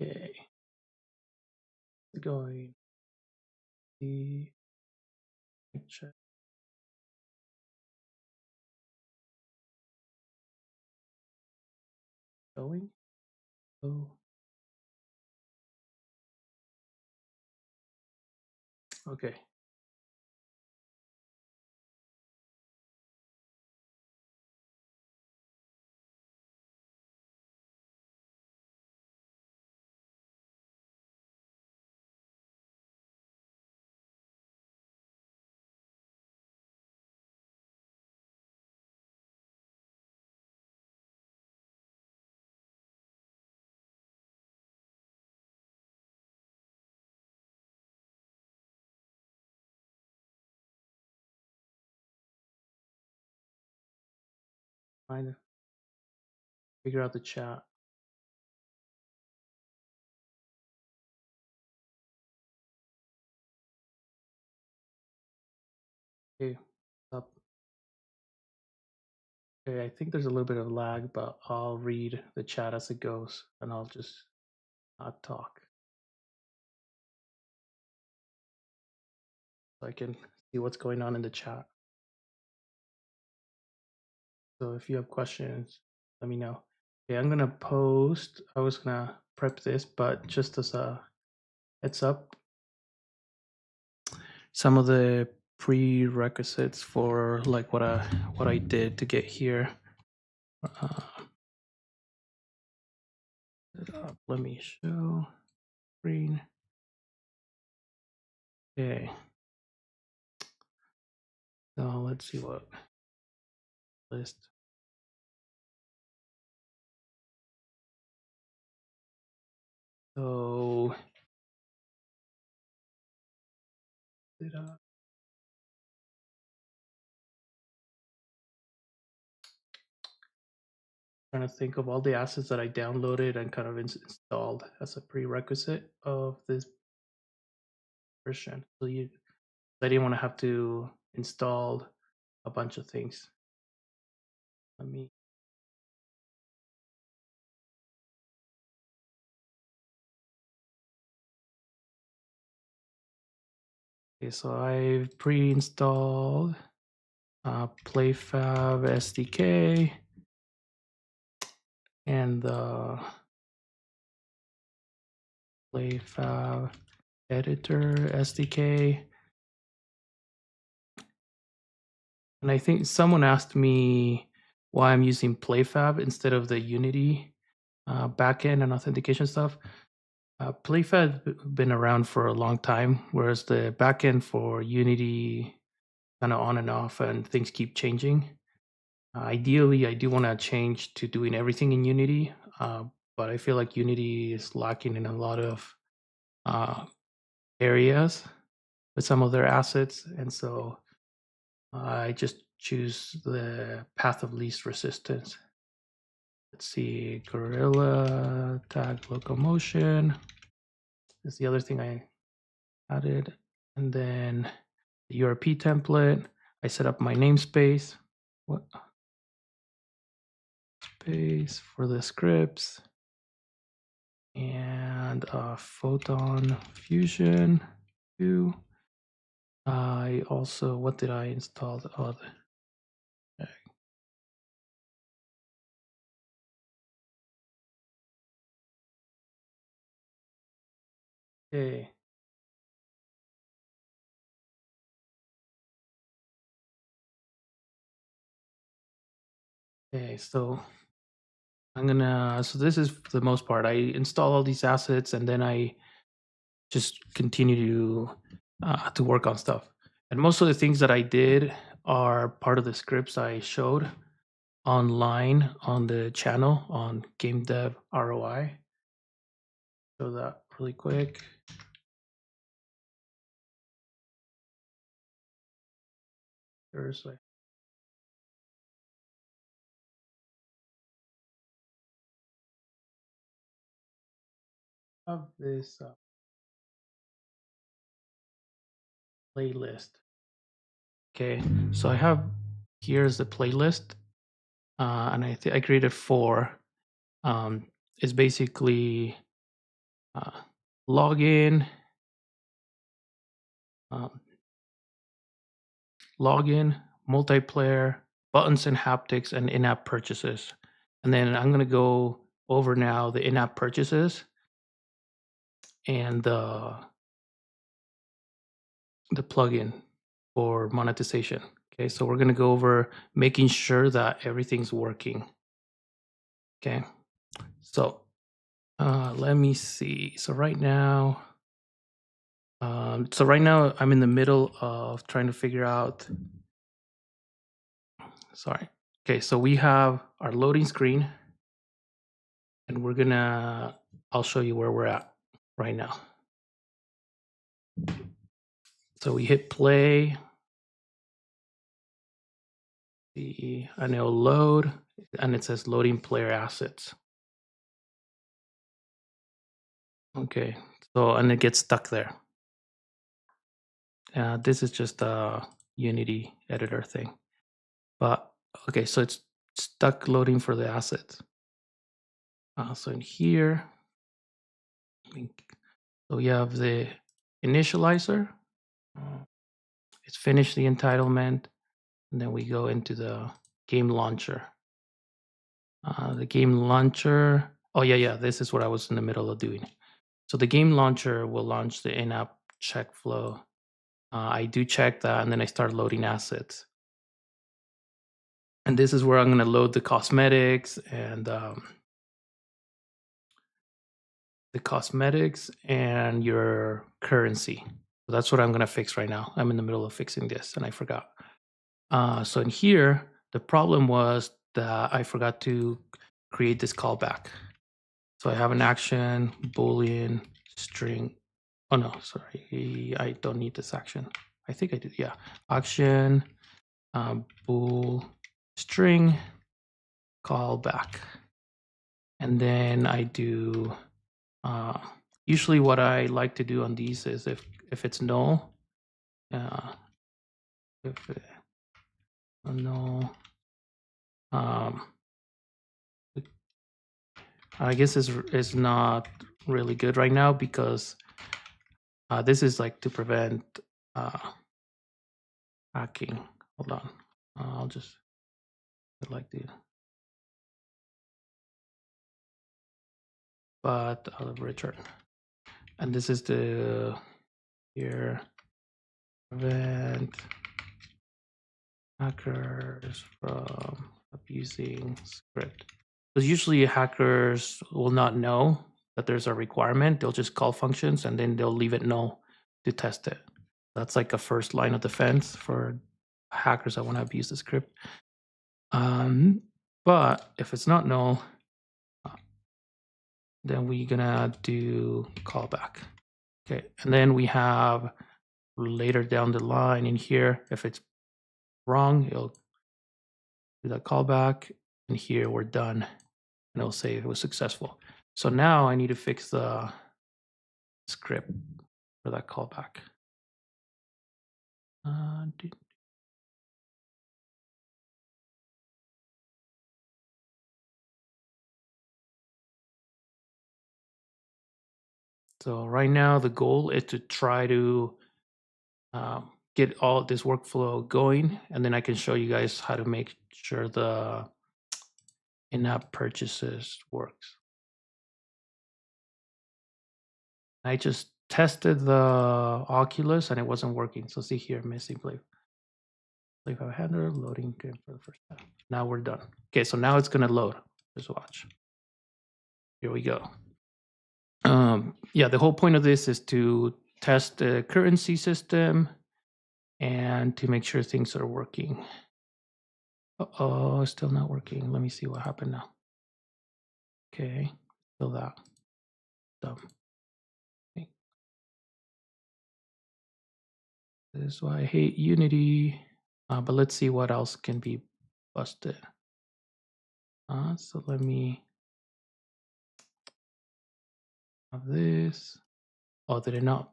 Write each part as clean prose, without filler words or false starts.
Okay. Going the check. Going. Oh. Okay. Trying to figure out the chat. Okay. Up. Okay, I think there's a little bit of lag, but I'll read the chat as it goes, and I'll just not talk so I can see what's going on in the chat. So if you have questions, let me know. Okay, I'm gonna post. I was gonna prep this, but just as a heads up, some of the prerequisites for like what I did to get here. Let me show screen. Okay. So let's see what list. So trying to think of all the assets that I downloaded and kind of installed as a prerequisite of this version. So I didn't want to have to install a bunch of things. Let me. Okay, so I've pre-installed Playfab SDK and the Playfab Editor SDK. And I think someone asked me why I'm using Playfab instead of the Unity backend and authentication stuff. Playfab been around for a long time, whereas the backend for Unity kind of on and off, and things keep changing. Ideally, I do want to change to doing everything in Unity, but I feel like Unity is lacking in a lot of areas with some of their assets, and so I just choose the path of least resistance. Let's see, Gorilla tag locomotion is the other thing I added, and then the URP template. I set up my namespace. What space for the scripts and Photon Fusion 2. I also, what did I install? Oh, okay. Okay, so I'm gonna, so this is for the most part, I install all these assets and then I just continue to work on stuff. And most of the things that I did are part of the scripts I showed online on the channel on Game Dev ROI. Show that really quick. Seriously. Have this playlist. Okay, so I have, here's the playlist, and I created 4. It's basically login, um, login, multiplayer, buttons and haptics, and in-app purchases. And then I'm going to go over now the in-app purchases and the plugin for monetization. Okay, so we're going to go over making sure that everything's working. Okay, so let me see. So right now I'm in the middle of trying to figure out. Sorry. Okay, so we have our loading screen, and I'll show you where we're at right now. So we hit play, and it'll load, and it says loading player assets. Okay, so, and it gets stuck there. This is just a Unity editor thing. But, okay, so it's stuck loading for the assets. So in here, so we have the initializer. It's finished the entitlement, and then we go into the game launcher. The game launcher, oh yeah, this is what I was in the middle of doing. So the game launcher will launch the in-app check flow. I do check that, and then I start loading assets. And this is where I'm going to load the cosmetics and your currency. So that's what I'm going to fix right now. I'm in the middle of fixing this, and I forgot. So in here, the problem was that I forgot to create this callback. So I have an action, Boolean, string. Oh no, sorry, I don't need this action. I think I did, yeah. Action, bool, string, callback. And then I do, usually what I like to do on these is if it's null, null, I guess is not really good right now because this is like to prevent hacking. Hold on, I'll just like the, but I'll return. And this is the here prevent hackers from abusing script. Because usually hackers will not know that there's a requirement. They'll just call functions and then they'll leave it null to test it. That's like a first line of defense for hackers that want to abuse the script. But if it's not null, then we're gonna do callback. Okay, and then we have later down the line in here, if it's wrong, it'll do that callback, and here we're done, and it'll say it was successful. So now I need to fix the script for that callback. So right now the goal is to try to get all this workflow going, and then I can show you guys how to make sure the in-app purchases works. I just tested the Oculus and it wasn't working. So see here, missing Playfab handler loading game for the first time. Now we're done. Okay, so now it's gonna load. Just watch. Here we go. Yeah, the whole point of this is to test the currency system and to make sure things are working. Uh-oh, still not working. Let me see what happened now. Okay, still that. Dumb. Okay. This is why I hate Unity. But let's see what else can be busted. So let me have this. Oh, did it not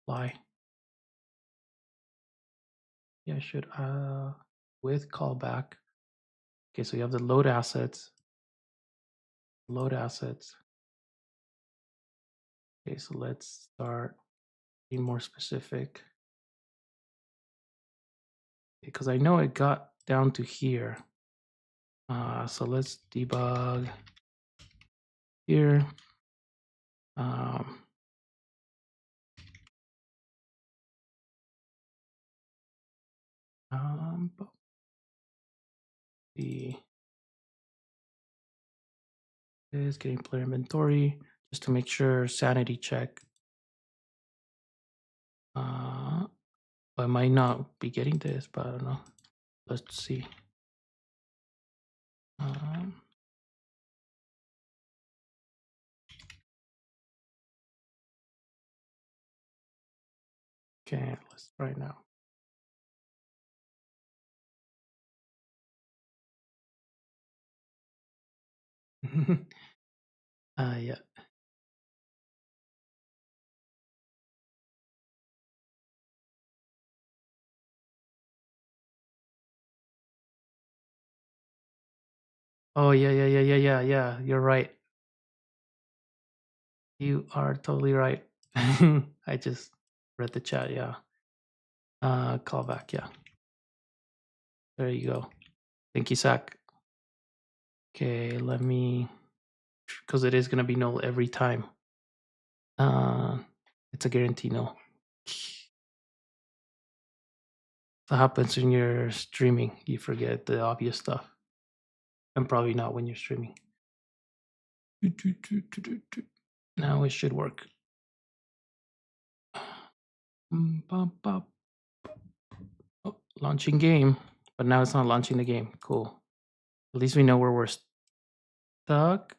apply? Yeah, I should. With callback. Okay, so you have the load assets. Load assets. Okay, so let's start being more specific. Because I know it got down to here. So let's debug here. The is getting player inventory just to make sure sanity check. I might not be getting this, but I don't know. Let's see. Okay, let's try now. Yeah. Oh yeah. You're right. You are totally right. I just read the chat. Yeah. Callback. Yeah. There you go. Thank you, Zach. Okay, let me, because it is gonna be null every time. It's a guarantee null. That happens when you're streaming. You forget the obvious stuff, and probably not when you're streaming. Now it should work. Oh, launching game, but now it's not launching the game. Cool. At least we know where we're stuck.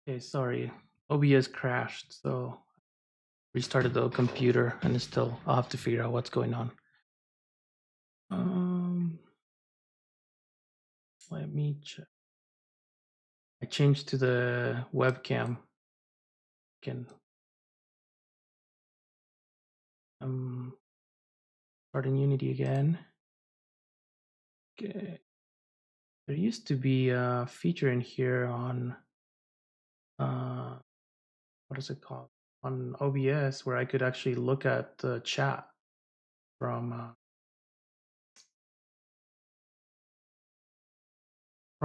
Okay, sorry. OBS crashed, so restarted the computer, and it's still. I'll have to figure out what's going on. Let me check. I changed to the webcam. Again, starting Unity again. Okay. There used to be a feature in here on what is it called? On OBS where I could actually look at the chat from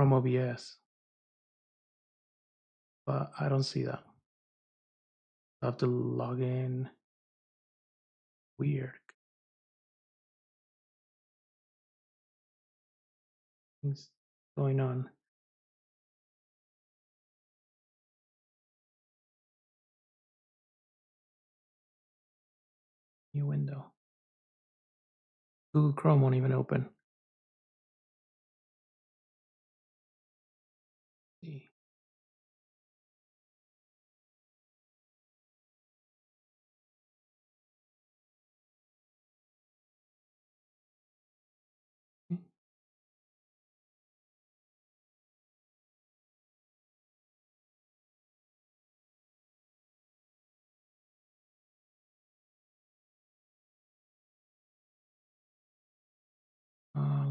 OBS, but I don't see that. I have to log in. Weird. Things going on. New window. Google Chrome won't even open. See.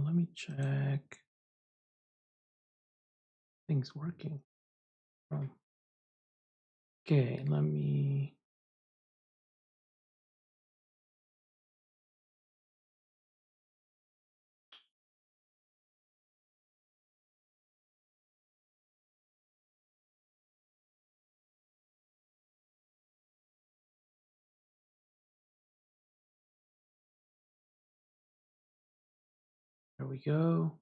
Let me check. Things working. Okay, let me. There we go.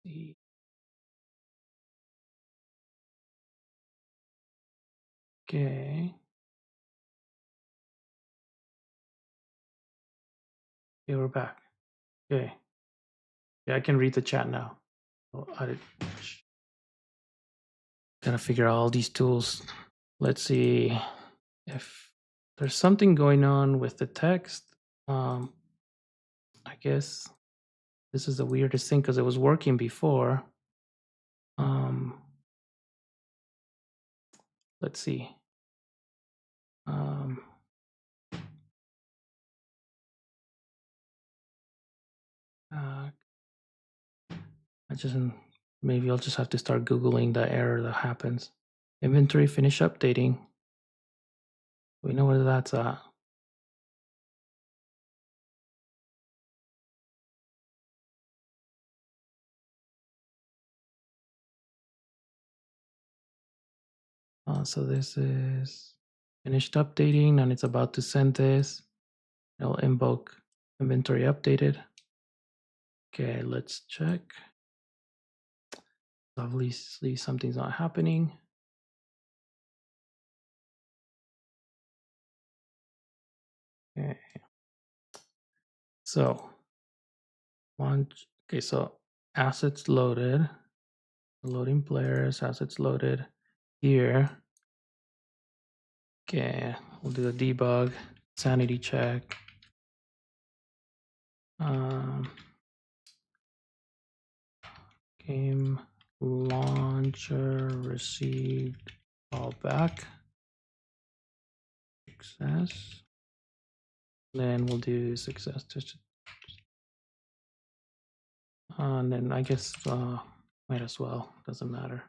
See. Okay. Okay, we're back. Okay. Yeah, I can read the chat now. Oh, gotta figure out all these tools. Let's see if there's something going on with the text. I guess This is the weirdest thing because it was working before. Let's see. Maybe I'll just have to start Googling the error that happens. Inventory finish updating. We know where that's at. So this is finished updating and it's about to send this. It'll invoke inventory updated. Okay, let's check. Obviously something's not happening. Okay. So launch. Okay, so assets loaded. Loading players, assets loaded here. Okay, we'll do a debug, sanity check. Game launcher received callback. Success. Then we'll do success test. And then I guess might as well, doesn't matter.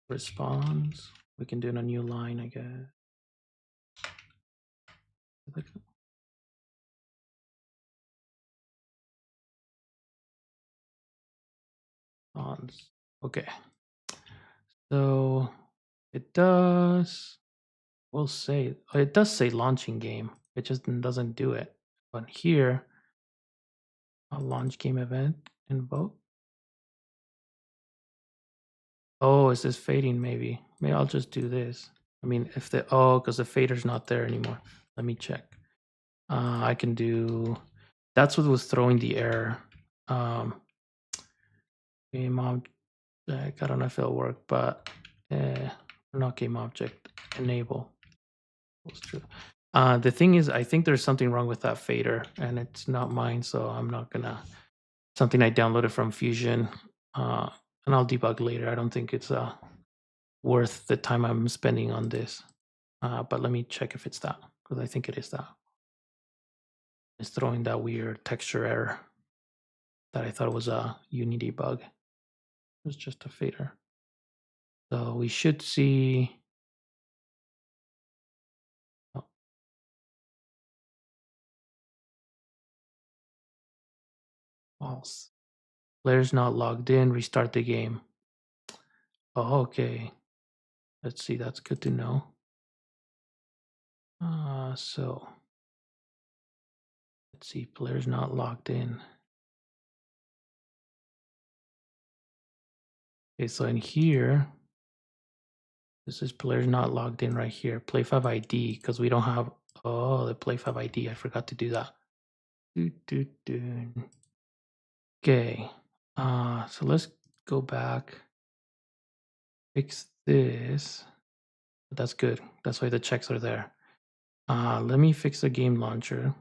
Response. We can do it in a new line, I guess. Okay. So it does. We'll say it does say launching game. It just doesn't do it. But here, a launch game event invoke. Oh, is this fading? Maybe I'll just do this. I mean, if the because the fader's not there anymore. Let me check. I can do. That's what was throwing the error. Game object. I don't know if it'll work, but not game object. Enable. That's true. The thing is, I think there's something wrong with that fader, and it's not mine, so I'm not gonna. Something I downloaded from Fusion, and I'll debug later. I don't think it's worth the time I'm spending on this. But let me check if it's that, because I think it is that. It's throwing that weird texture error that I thought was a Unity bug. It was just a fader. So we should see. False. Player's not logged in. Restart the game. Oh, okay. Let's see. That's good to know. So let's see. Player's not logged in. Okay, so in here, this is player's not logged in right here. Playfab ID, because we don't have the Playfab ID. I forgot to do that. Okay. So let's go back. Fix this. That's good. That's why the checks are there. Let me fix the game launcher.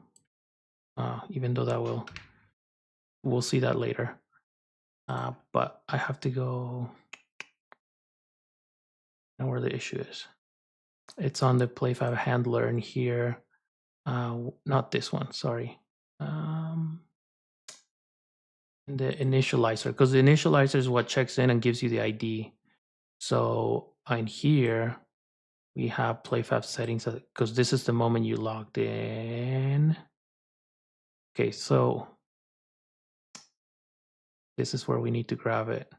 Even though that we'll see that later. But I have to go know where the issue is. It's on the Playfab handler in here. Not this one, sorry. The initializer, because the initializer is what checks in and gives you the ID. So in here, we have Playfab settings, because this is the moment you logged in. Okay, so this is where we need to grab it.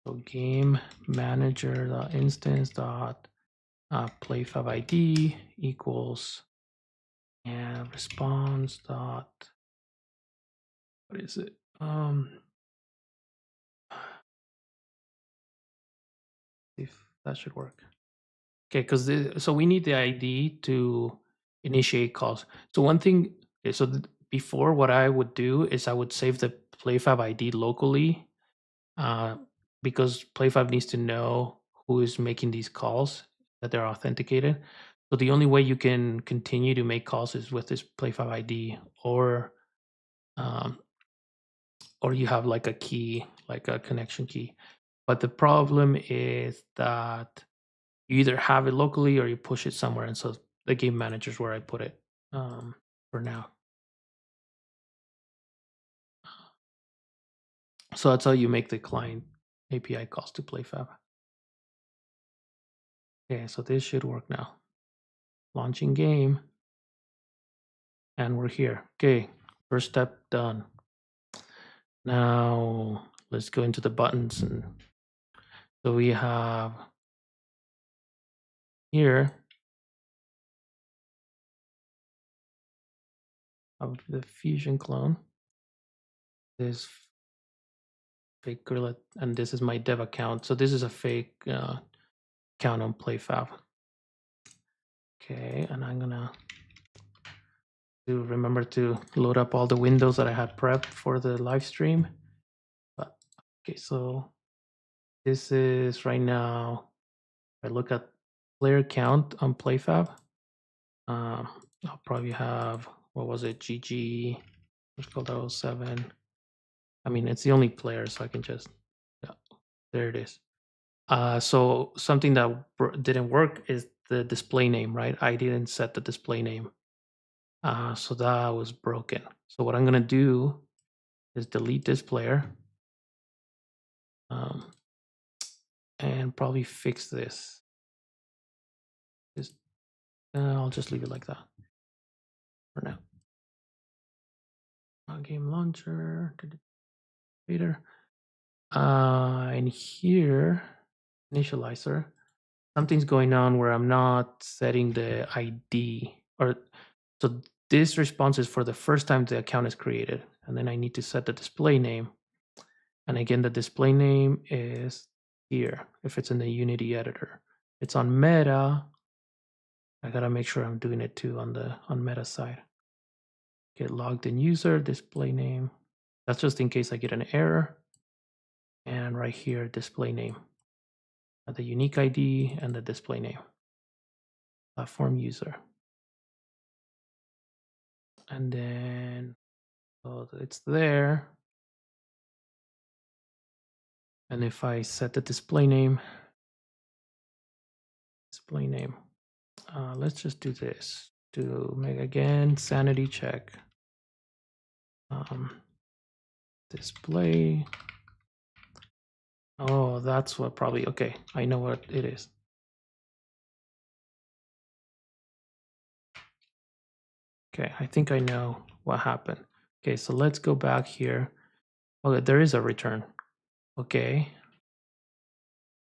So game manager instance dot Playfab ID equals and response dot, what is it? If that should work. Okay, because so we need the ID to initiate calls. So one thing, okay, so before what I would do is I would save the Playfab ID locally, because Playfab needs to know who is making these calls, that they're authenticated. So the only way you can continue to make calls is with this Playfab ID, um, or you have like a key, like a connection key. But the problem is that you either have it locally or you push it somewhere, and so the game manager is where I put it for now. So that's how you make the client API calls to Playfab. Okay, so this should work now. Launching game, and we're here. Okay, first step done. Now let's go into the buttons, and so we have here of the Fusion clone. This fake gorilla, and this is my dev account. So this is a fake account on Playfab. Okay, and I'm gonna remember to load up all the windows that I had prepped for the live stream. But okay, so this is right now. I look at player count on Playfab. I'll probably have, what was it, GG, let's call 07. I mean, it's the only player, so I can just, yeah, there it is. So something that didn't work is the display name, right? I didn't set the display name. So that was broken. So what I'm gonna do is delete this player and probably fix this. I'll just leave it like that for now. Game launcher, later. And here, initializer, something's going on where I'm not setting the ID, or so this response is for the first time the account is created, and then I need to set the display name. And again, the display name is here if it's in the Unity editor. It's on Meta. I gotta make sure I'm doing it too on Meta side. Get logged in user, display name. That's just in case I get an error. And right here, display name. The unique ID and the display name. Platform user. And then so it's there. And if I set the display name, let's just do this to make again sanity check. Display. Oh, that's what probably, okay, I know what it is. Okay, I think I know what happened. Okay, so let's go back here. Okay, there is a return. Okay.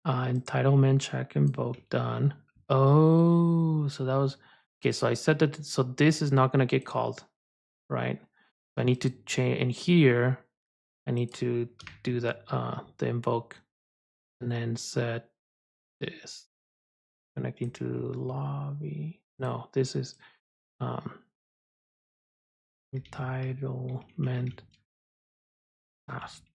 Entitlement check invoke done. Oh, so that was, okay, so I said that, so this is not gonna get called, right? I need to change in here. I need to do that, the invoke, and then set this connecting to lobby. No, this is entitlement asked.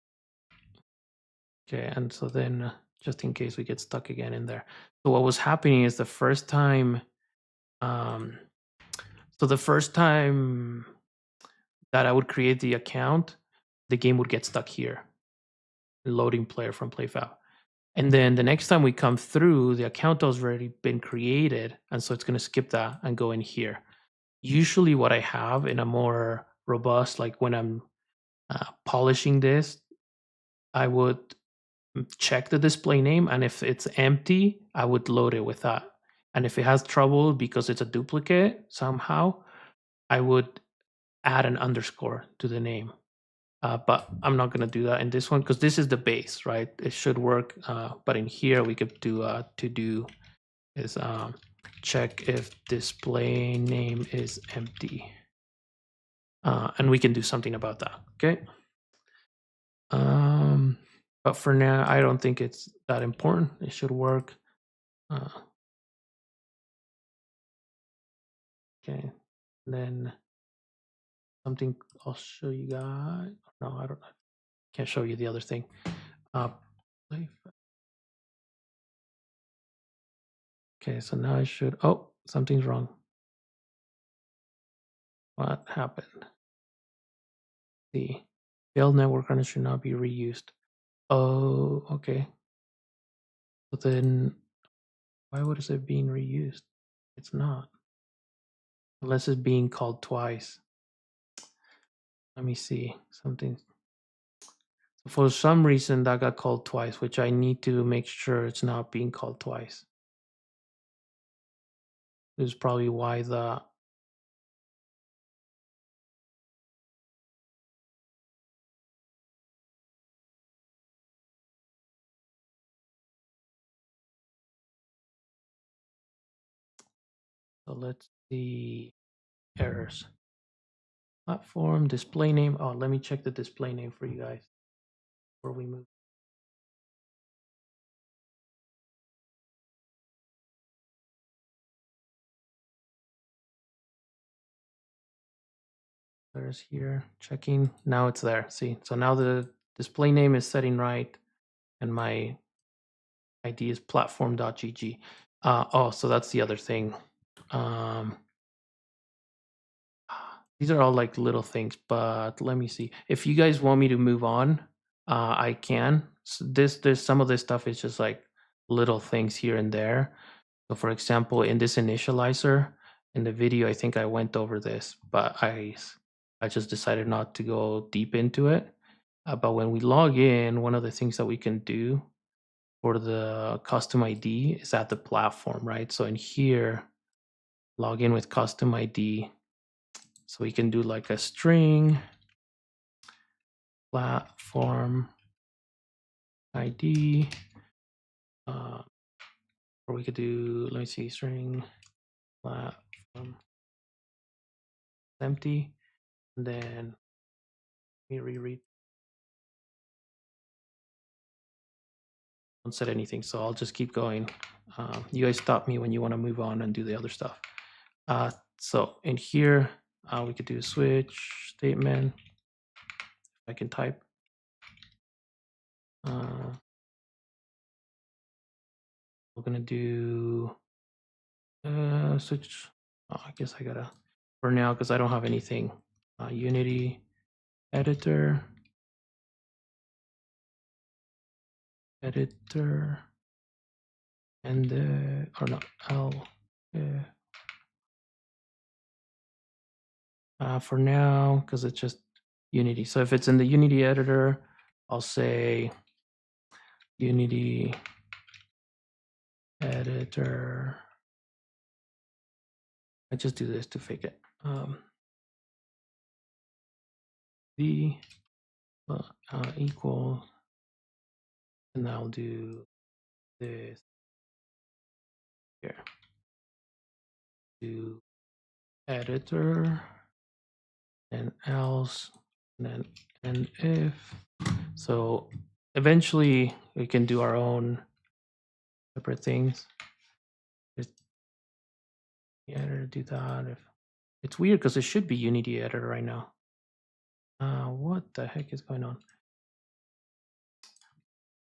Okay, and so then just in case we get stuck again in there. So what was happening is the first time, so the first time that I would create the account, the game would get stuck here, loading player from Playfab. And then the next time we come through, the account has already been created, and so it's going to skip that and go in here. Usually what I have in a more robust, like when I'm polishing this, I would check the display name, and if it's empty, I would load it with that. And if it has trouble because it's a duplicate somehow, I would add an underscore to the name. But I'm not going to do that in this one because this is the base, right? It should work. But in here, we could do to do is check if display name is empty. And we can do something about that, okay? But for now, I don't think it's that important. It should work. Okay, then something I'll show you guys. No, I can't show you the other thing. Okay, so now I should, oh, something's wrong. What happened? The failed network runner should not be reused. Oh, okay. But then why would it say being reused? It's not. Unless it's being called twice. Let me see something. So for some reason that got called twice, which I need to make sure it's not being called twice. This is probably why the so let's see errors. Platform display name. Oh, let me check the display name for you guys before we move. There's here checking. Now it's there. See, so now the display name is setting right, and my ID is platform.gg. Oh, so that's the other thing. These are all like little things, but let me see. If you guys want me to move on, I can. So there's some of this stuff is just like little things here and there. So for example, in this initializer, in the video, I think I went over this, but I just decided not to go deep into it. But when we log in, one of the things that we can do for the custom ID is at the platform, right? So in here, log in with custom ID. So we can do like a string platform ID, or we could do, let me see, string platform empty, and then we reread. Don't set anything, so I'll just keep going. You guys stop me when you want to move on and do the other stuff. So in here, we could do switch statement. I can type. We're gonna do switch. Oh, I guess I gotta for now because I don't have anything. Unity editor, and or no L. For now, because it's just Unity. So if it's in the Unity editor, I'll say Unity editor. I just do this to fake it. V equals, and I'll do this here. Do editor, and else, and then and if. So eventually we can do our own separate things. Just the editor do that. If it's weird because it should be Unity editor right now. What the heck is going on?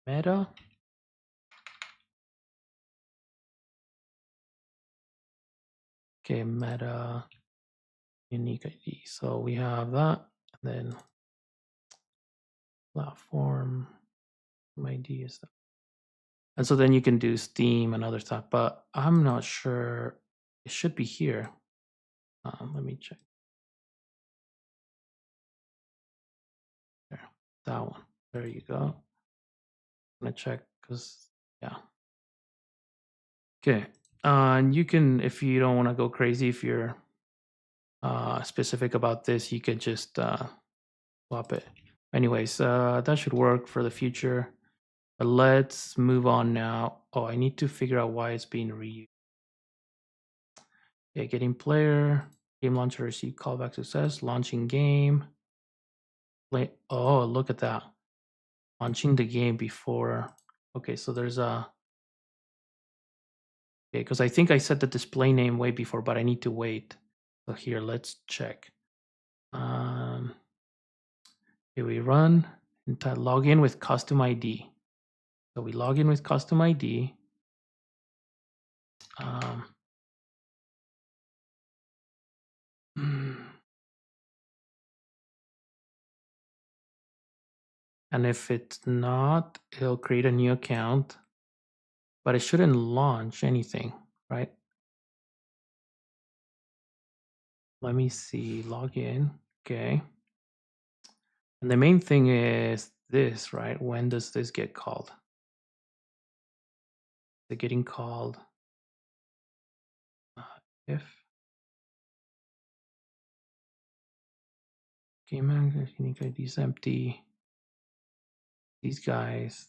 Meta. Okay, meta unique ID. So we have that, and then platform ID is that. And so then you can do Steam and other stuff, but I'm not sure. It should be here. Let me check. There, that one. There you go. I'm gonna check because yeah. Okay, and you can, if you don't want to go crazy, if you're specific about this, you could just swap it. Anyways, that should work for the future. But let's move on now. Oh, I need to figure out why it's being reused. Okay, getting player, game launcher receive callback success, launching game. Play. Oh, look at that. Launching the game before. Okay, so there's a. Okay, because I think I set the display name way before, but I need to wait. So here, let's check. Here we run and log in with custom ID. So we log in with custom ID. And if it's not, it'll create a new account, but it shouldn't launch anything, right? Let me see, log in, okay. And the main thing is this, right? When does this get called? They're getting called if game manager unique ID is empty. These guys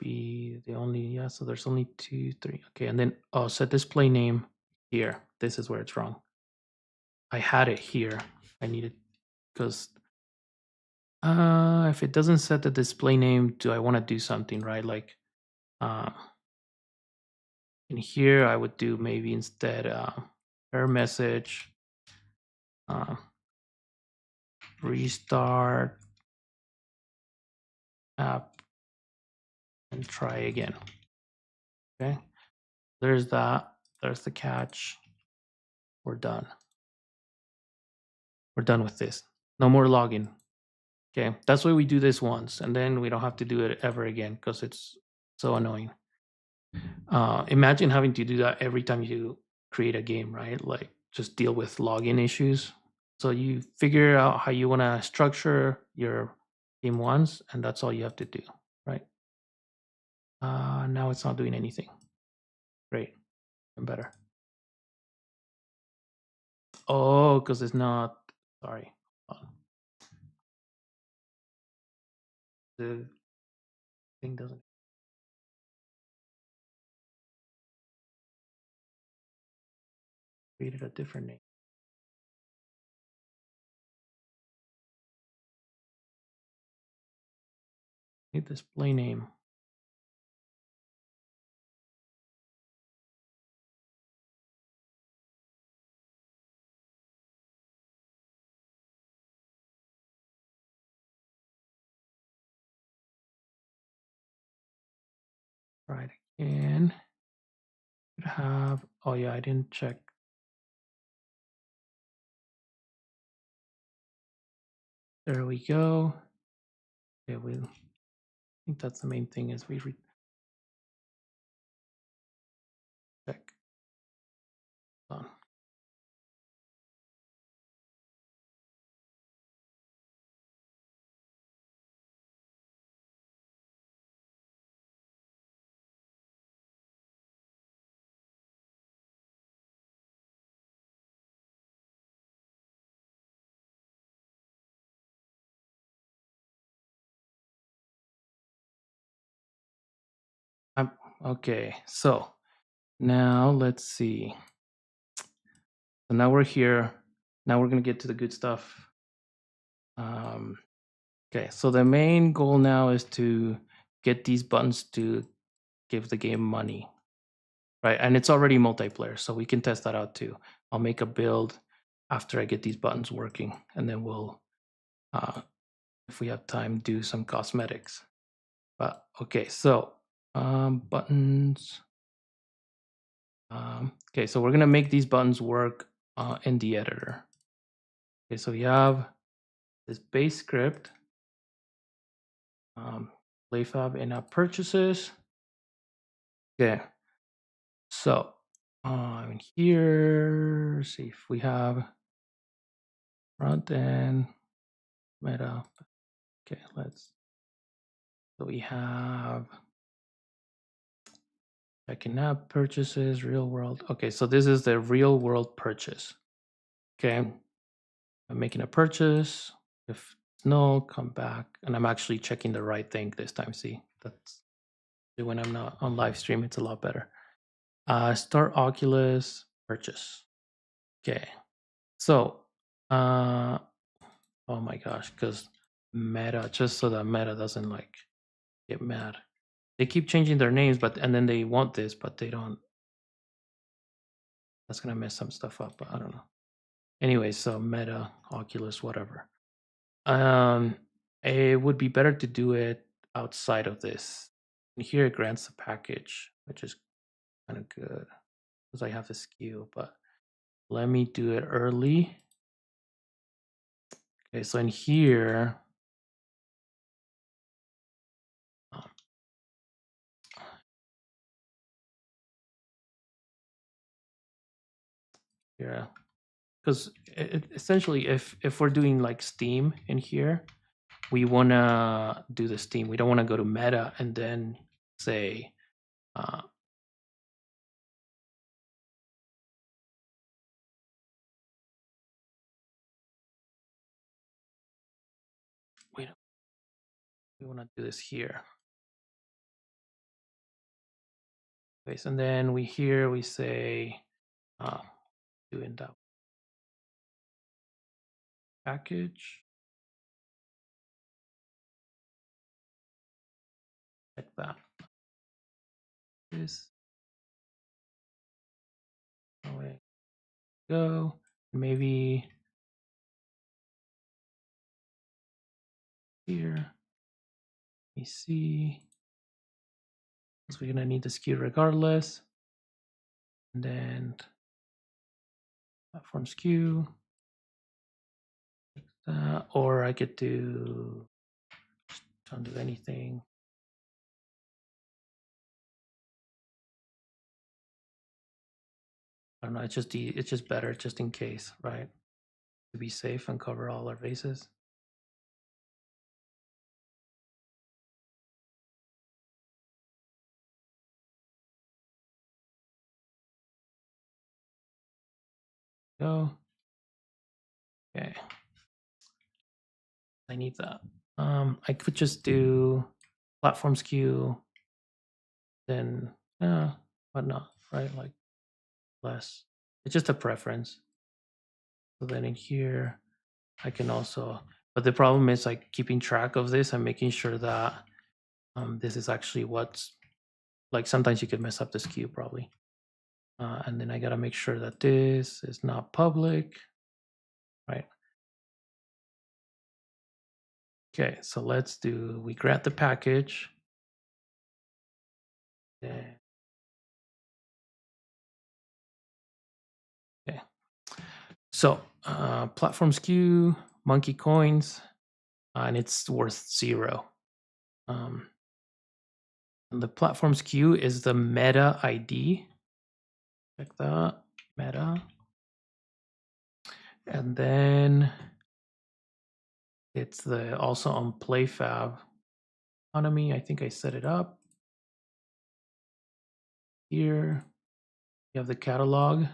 be the only, yeah, so there's only 2, 3. Okay, and then set display name here. This is where it's wrong. I had it here. I need it because if it doesn't set the display name, do I want to do something, right? Like in here, I would do maybe instead error message, restart app, and try again. Okay, there's that. There's the catch. We're done. We're done with this. No more login. Okay, that's why we do this once, and then we don't have to do it ever again because it's so annoying. Imagine having to do that every time you create a game, right? Like just deal with login issues. So you figure out how you want to structure your game once, and that's all you have to do, right? Now it's not doing anything. Great, and better. Oh, because it's not. Sorry. The thing doesn't. Created a different name. Need display name. Try it again. Could have. Oh yeah, I didn't check. There we go. Okay, I think that's the main thing is we check. On. Okay, so now let's see. So now we're here. Now we're gonna get to the good stuff. Okay, so the main goal now is to get these buttons to give the game money, right? And it's already multiplayer, so we can test that out too. I'll make a build after I get these buttons working, and then we'll, if we have time, do some cosmetics. But okay, so buttons. Okay, so we're gonna make these buttons work in the editor. Okay, so we have this base script, Playfab in-app purchases. Okay, so in here, see if we have front end, meta. Okay, so we have checking app purchases, real world. Okay, so this is the real world purchase. Okay, I'm making a purchase. If no, come back. And I'm actually checking the right thing this time. See, that's when I'm not on live stream, it's a lot better. Start Oculus purchase. Okay. So, oh my gosh, because Meta, just so that Meta doesn't like get mad. They keep changing their names, and then they want this, but they don't. That's gonna mess some stuff up, but I don't know. Anyway, so Meta, Oculus, whatever. It would be better to do it outside of this. And here it grants the package, which is kind of good because I have the SKU, but let me do it early. Okay, so in here, yeah, because essentially, if we're doing like Steam in here, we want to do the Steam. We don't want to go to meta and then say, wait, we want to do this here. Okay, so and then we say, doing that package. Like that. This. Away go. Maybe here. Let me see. So we're gonna need the SKU regardless. And then platform SKU. Or I could do, just don't do anything. I don't know, it's just better just in case, right? To be safe and cover all our bases. Go. Okay. I need that. I could just do platform SKU, then but not, right? Like less. It's just a preference. So then in here, I can also, but the problem is like keeping track of this and making sure that this is actually what's, like sometimes you could mess up the SKU probably. And then I gotta make sure that this is not public, right? Okay, so let's do, we grant the package. Okay. So platform SKU, monkey coins, and it's worth 0. And the platform SKU is the meta ID. Check that, meta. And then it's the also on Playfab economy. I think I set it up. Here we have the catalog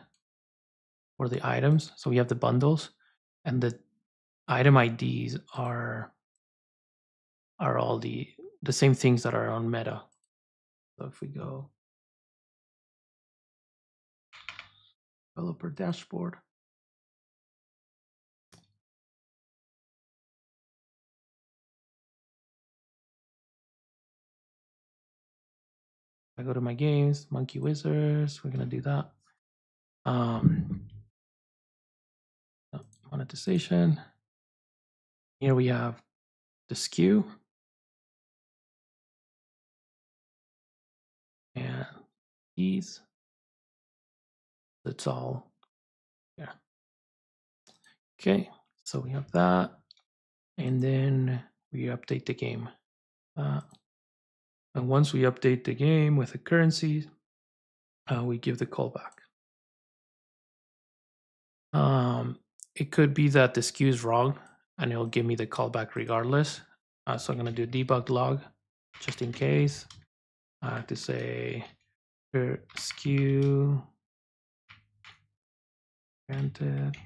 for the items. So we have the bundles, and the item IDs are all the same things that are on Meta. So if we go developer dashboard, I go to my games, Monkey Wizards. We're gonna do that. Monetization. Here we have the SKU and these. It's all, yeah. Okay, so we have that, and then we update the game. And once we update the game with the currency, we give the callback. It could be that the SKU is wrong, and it'll give me the callback regardless. So I'm gonna do debug log, just in case. I have to say SKU granted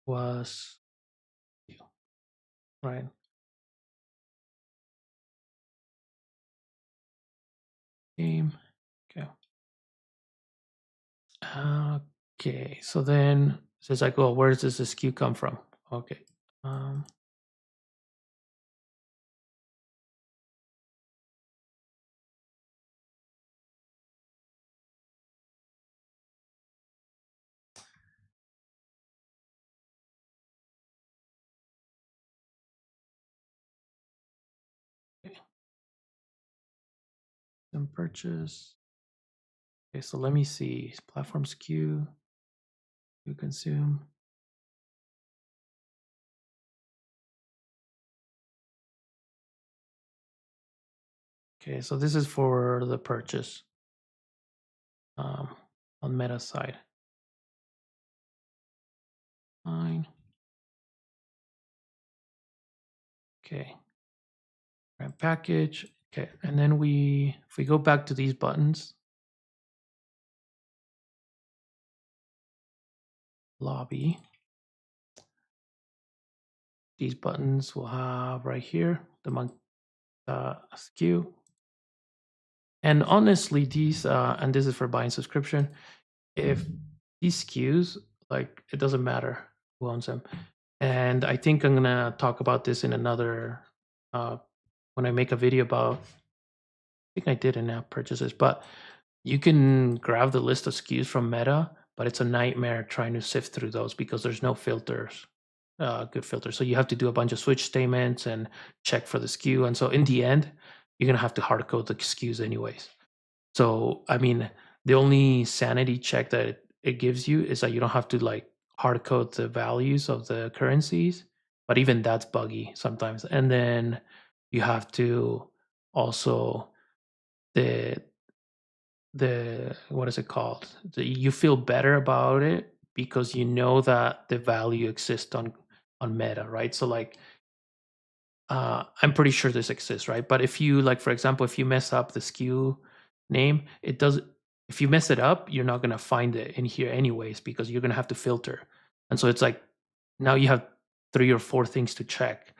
was right. Game. Okay. Okay. So then it says like, oh, where does this SKU come from? Okay. And purchase. Okay, so let me see. Platform SKU, you consume. Okay, so this is for the purchase on Meta side. Fine. Okay. Right, package. Okay, and then if we go back to these buttons, lobby, these buttons we'll have right here, the month SKU. And honestly, these, and this is for buying subscription, if these SKUs, like, it doesn't matter who owns them. And I think I'm gonna talk about this in another, when I make a video about, I think I did in-app purchases, but you can grab the list of SKUs from Meta, but it's a nightmare trying to sift through those because there's no filters, good filters. So you have to do a bunch of switch statements and check for the SKU. And so in the end, you're gonna have to hard code the SKUs anyways. So I mean, the only sanity check that it gives you is that you don't have to like hard code the values of the currencies, but even that's buggy sometimes. And then you have to also the what is it called? You feel better about it because you know that the value exists on Meta, right? So like I'm pretty sure this exists, right? But if you like, for example, if you mess up the SKU name, it does. If you mess it up, you're not gonna find it in here anyways because you're gonna have to filter. And so it's like now you have 3 or 4 things to check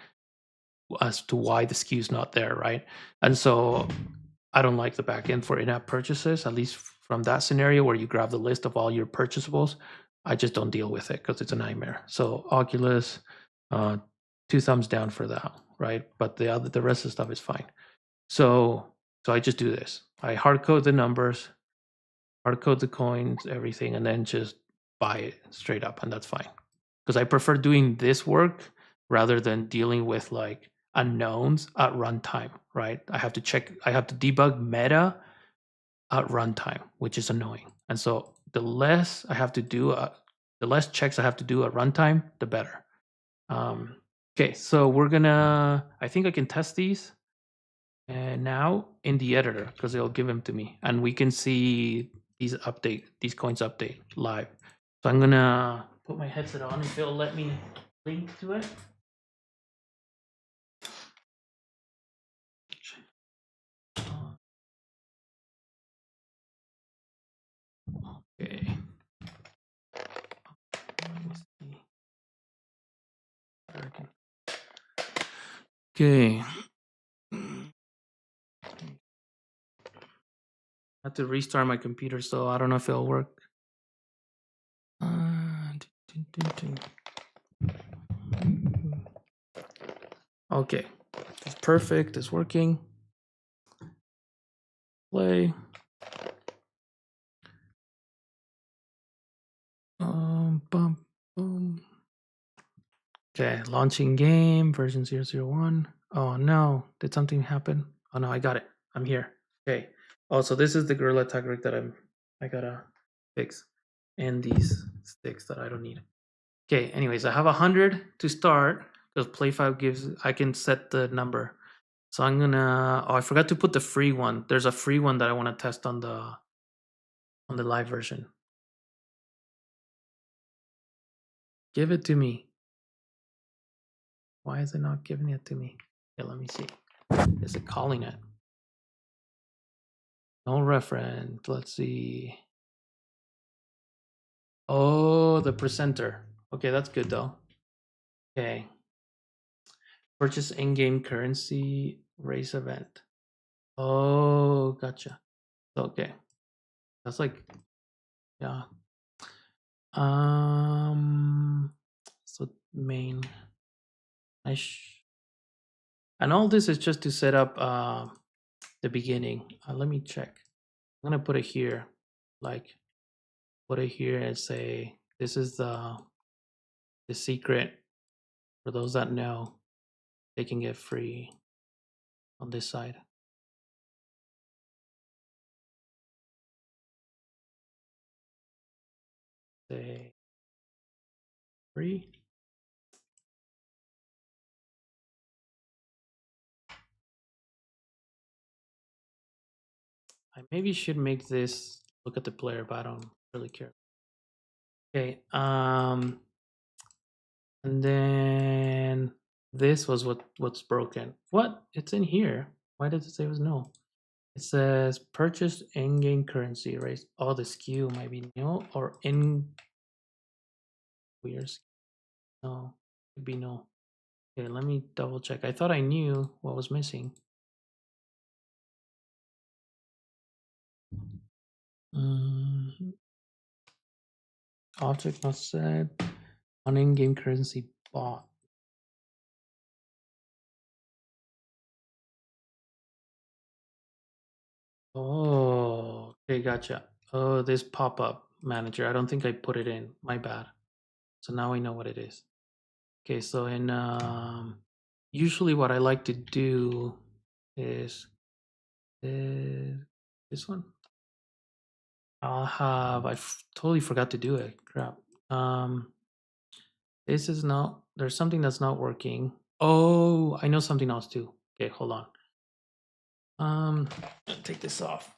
as to why the SKU is not there, right? And so I don't like the backend for in-app purchases, at least from that scenario where you grab the list of all your purchasables. I just don't deal with it because it's a nightmare. So Oculus, 2 thumbs down for that, right? But the rest of the stuff is fine. So I just do this. I hard code the numbers, hard code the coins, everything, and then just buy it straight up, and that's fine. Because I prefer doing this work rather than dealing with like unknowns at runtime, right? I have to debug meta at runtime, which is annoying. And so the less I have to do, the less checks I have to do at runtime, the better. Okay, so I think I can test these and now in the editor because it'll give them to me and we can see these coins update live. So I'm gonna put my headset on if it'll let me link to it. Okay. Okay. I have to restart my computer, so I don't know if it'll work. Okay, it's perfect. It's working. Play. Bum, boom. Okay, launching game version 001. Oh no, did something happen? Oh no, I got it. I'm here. Okay. Oh, so this is the Gorilla Tag rig that I gotta fix, and these sticks that I don't need. Okay. Anyways, I have 100 to start because Playfab I can set the number. So I'm gonna. Oh, I forgot to put the free one. There's a free one that I want to test on the live version. Give it to me. Why is it not giving it to me? Okay, let me see. Is it calling it? No reference. Let's see. Oh, the presenter. Okay, that's good though. Okay. Purchase in-game currency race event. Oh, gotcha. Okay. That's like, yeah. So main. And all this is just to set up the beginning. Let me check. I'm gonna put it here, like put it here and say this is the secret. For those that know, they can get free on this side. Say free. I maybe should make this look at the player, but I don't really care. Okay. And then this was what's broken. What? It's in here. Why does it say it was no? It says purchased in-game currency, right? Oh, the SKU might be no or in weird. No, could be no. Okay, let me double check. I thought I knew what was missing. Object not set on in-game currency bought. Oh, okay, gotcha. Oh, this pop-up manager. I don't think I put it in. My bad. So now I know what it is. Okay, so in usually what I like to do is this one. I totally forgot to do it. Crap. This is not. There's something that's not working. Oh, I know something else too. Okay, hold on. Take this off.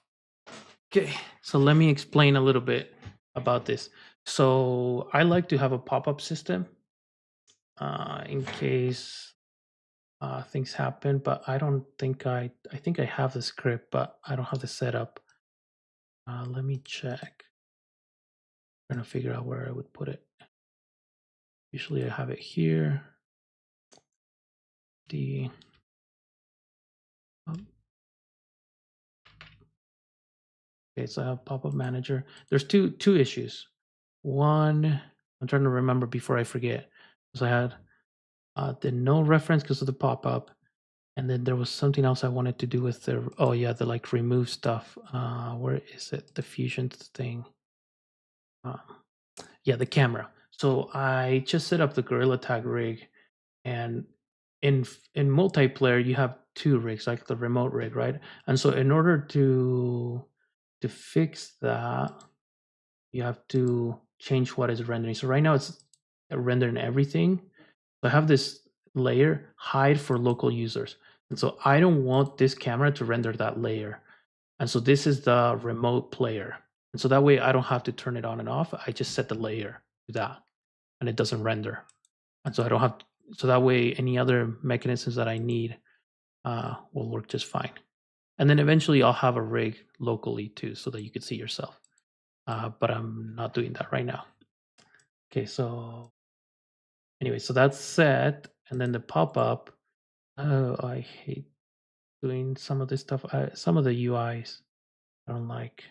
Okay, so let me explain a little bit about this. So I like to have a pop-up system in case things happen, but I don't think I think I have the script, but I don't have the setup. Let me check. I'm trying to figure out where I would put it. Usually I have it here. The okay, so I have pop-up manager. There's two issues. One, I'm trying to remember before I forget. So I had the no reference because of the pop-up, and then there was something else I wanted to do with the the like remove stuff. Where is it? The fusion thing. Yeah, the camera. So I just set up the Gorilla Tag rig, and in multiplayer you have two rigs, like the remote rig, right? And so in order to fix that, you have to change what is rendering. So right now it's rendering everything. So I have this layer hide for local users, and so I don't want this camera to render that layer. And so this is the remote player. And so that way I don't have to turn it on and off. I just set the layer to that and it doesn't render. And so I don't have, so that way any other mechanisms that I need will work just fine. And then eventually I'll have a rig locally too, so that you can see yourself. But I'm not doing that right now. Okay, so anyway, so that's set. And then the pop-up, oh, I hate doing some of this stuff. Some of the UIs I don't like.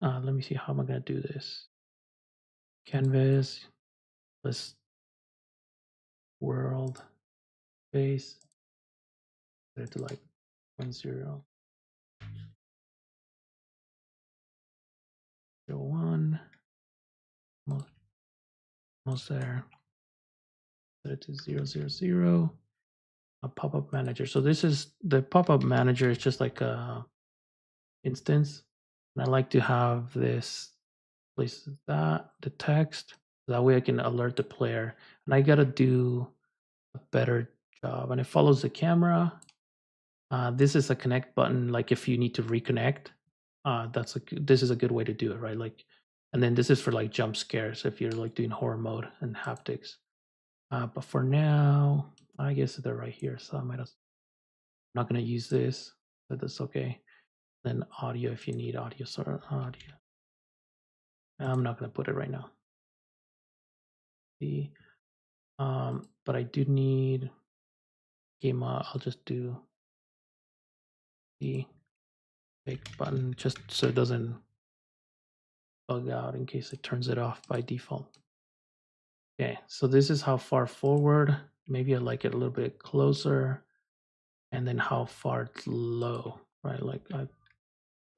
Let me see, how am I going to do this? Canvas, list world, base, set it to like 1.0, 1, almost there. Set it to 0.0.0. A pop-up manager. So this is the pop-up manager is just like a instance. And I like to have this place that the text. That way I can alert the player. And I gotta do a better job. And it follows the camera. This is a connect button. Like if you need to reconnect, this is a good way to do it, right? Like, and then this is for like jump scares if you're like doing horror mode and haptics. But for now, I guess they're right here, so I'm not gonna use this, but that's okay. Then audio if you need audio, sorry, audio. I'm not gonna put it right now. But I do need game. I'll just do the fake button just so it doesn't bug out in case it turns it off by default. Okay, so this is how far forward. Maybe I like it a little bit closer, and then how far it's low, right? Like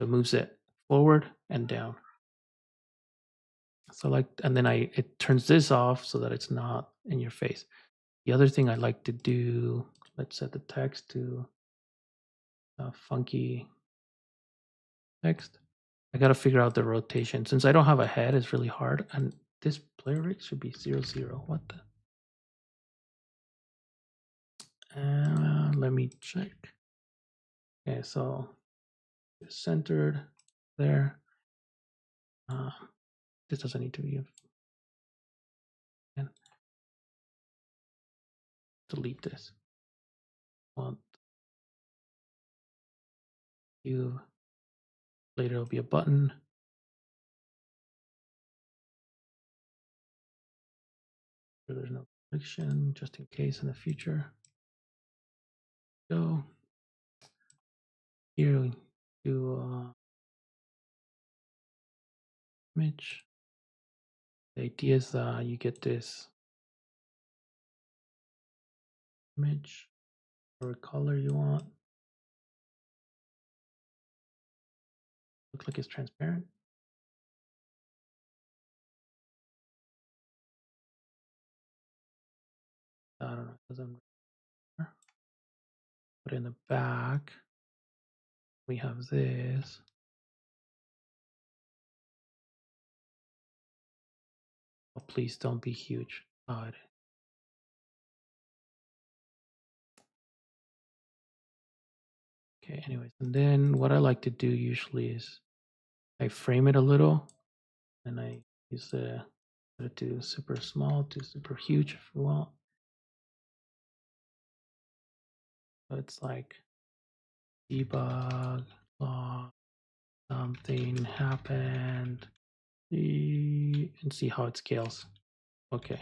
it moves it forward and down. So like, and then it turns this off so that it's not in your face. The other thing I like to do, let's set the text to funky text. I got to figure out the rotation. Since I don't have a head, it's really hard. And this player rig should be 0.0. What the? Let me check. Okay, so it's centered. there. This doesn't need to be and delete this. Want you later it'll be a button. So there's no friction, just in case in the future. So here we do image. The idea is you get this image or color you want. Looks like it's transparent. I don't know, it doesn't matter. But in the back, we have this. Oh, please don't be huge. Oh, it is. Okay, anyways, and then what I like to do usually is I frame it a little and I use the to super small to super huge if you want. So it's like debug log, something happened, and see how it scales. Okay,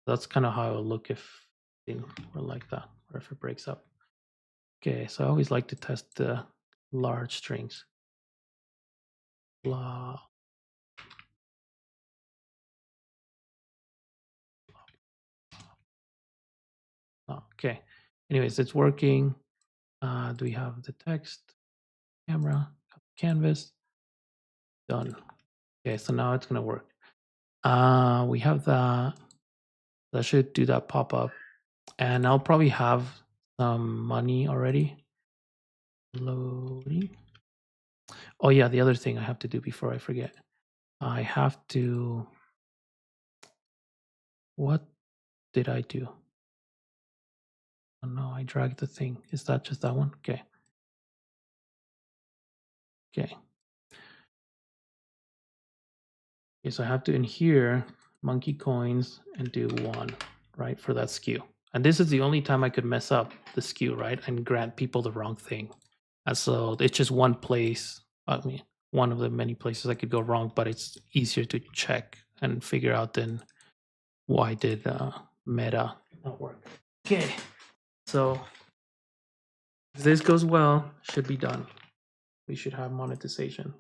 that's kind of how it'll look if it were like that, or if it breaks up. Okay, so I always like to test the large strings. Blah. Okay, anyways, it's working. Do we have the text, camera, canvas? Done. Okay, so now it's gonna work. We have that should do that pop-up, and I'll probably have some money already. Loading. Oh yeah, the other thing I have to do before I forget. I have to, what did I do? Oh no, I dragged the thing. Is that just that one? Okay. Okay. Okay, so I have to in here, monkey coins and do 1, right, for that skew. And this is the only time I could mess up the skew, right, and grant people the wrong thing. And so it's just one place, I mean, one of the many places I could go wrong, but it's easier to check and figure out than why did meta not work. Okay, so if this goes well, should be done. We should have monetization.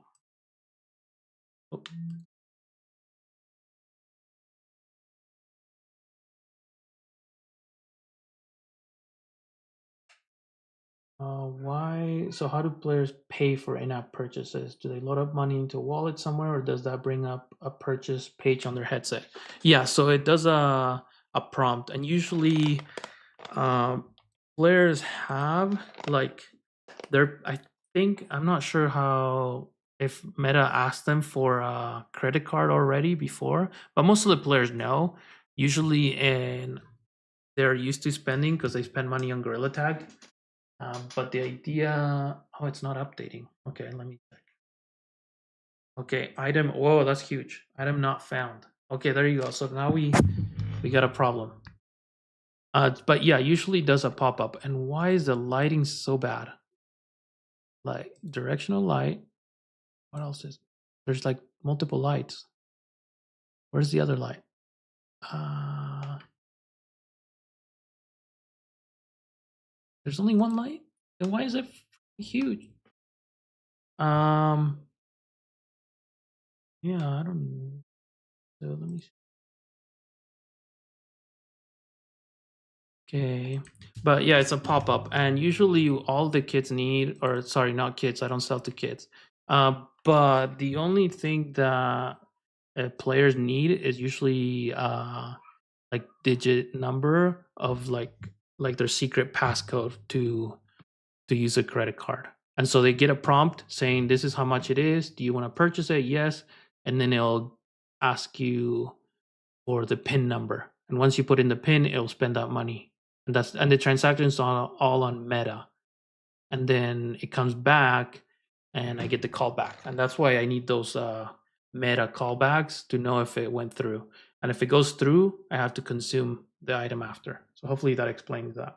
Oh. Why? So how do players pay for in-app purchases? Do they load up money into a wallet somewhere, or does that bring up a purchase page on their headset? Yeah, so it does a prompt, and usually players have like I think I'm not sure how if Meta asked them for a credit card already before, but most of the players know. Usually, and they're used to spending because they spend money on Gorilla Tag. But the idea, oh, it's not updating. Okay, let me check. Okay, item, whoa, that's huge. Item not found. Okay, there you go. So now we got a problem. But yeah, usually does a pop-up. And why is the lighting so bad? Like directional light. What else is, there's like multiple lights. Where's the other light? There's only one light? Then why is it huge? Yeah, I don't know. So let me see. Okay, but yeah, it's a pop-up, and usually all the kids need, or sorry, not kids, I don't sell to kids. But the only thing that players need is usually like digit number of like their secret passcode to use a credit card. And so they get a prompt saying, this is how much it is. Do you want to purchase it? Yes. And then it'll ask you for the PIN number. And once you put in the PIN, it'll spend that money. And the transactions are all on Meta. And then it comes back and I get the callback. And that's why I need those meta callbacks to know if it went through. And if it goes through, I have to consume the item after. So hopefully that explains that.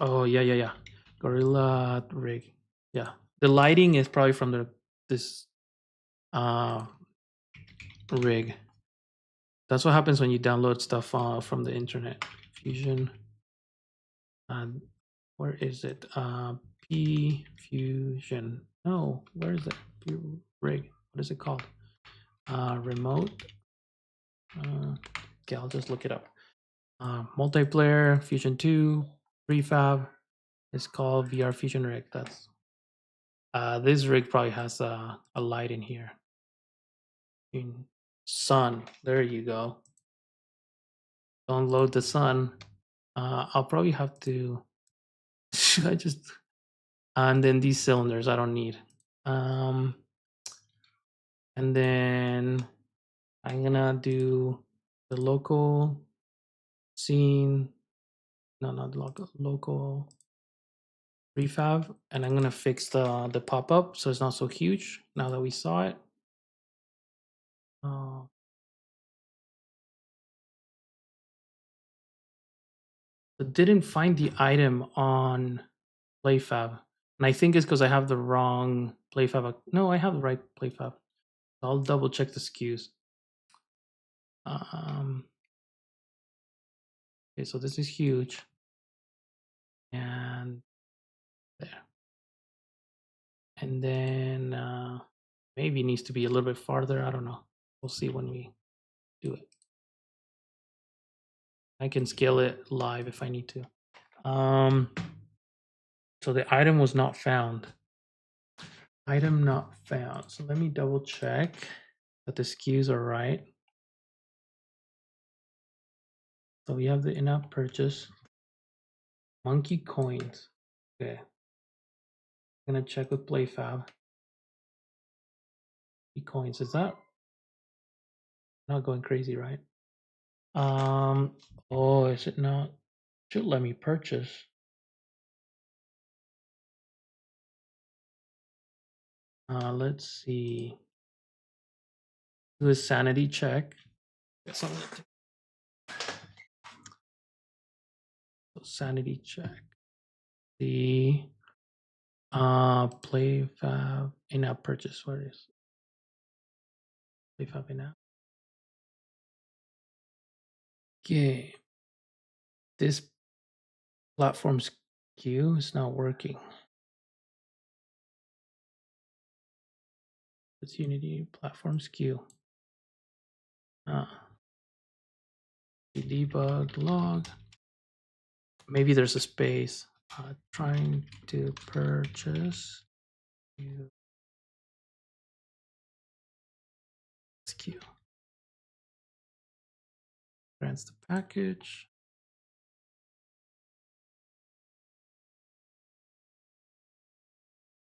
Oh yeah. Gorilla rig. Yeah, the lighting is probably from this uh, rig. That's what happens when you download stuff from the internet. Fusion. Where is it? P Fusion. No, where is it? P rig. What is it called? Remote. Okay, I'll just look it up. Multiplayer Fusion 2 prefab. It's called VR Fusion rig. That's this rig probably has a light in here. Sun. There you go. Download the sun. I'll probably have to. Should I just? And then these cylinders I don't need. And then I'm gonna do the local scene. No, not local prefab, and I'm gonna fix the pop up so it's not so huge. Now that we saw it. But didn't find the item on Playfab. And I think it's because I have the wrong Playfab. No, I have the right Playfab. I'll double check the SKUs. Okay, so this is huge. And there. And then maybe it needs to be a little bit farther. I don't know. We'll see when we do it. I can scale it live if I need to. So the item was not found. Item not found. So let me double check that the SKUs are right. So we have the in-app purchase. Monkey coins. Okay. I'm gonna check with Playfab. Coins. Is that not going crazy, right? Oh, is it not? Should let me purchase. Let's see. Do a sanity check. Sanity check. The Playfab in-app purchase. Where is Playfab in-app? Okay. This platform SKU is not working. It's Unity platform SKU. Debug log. Maybe there's a space. Trying to purchase SKU. Grants the package.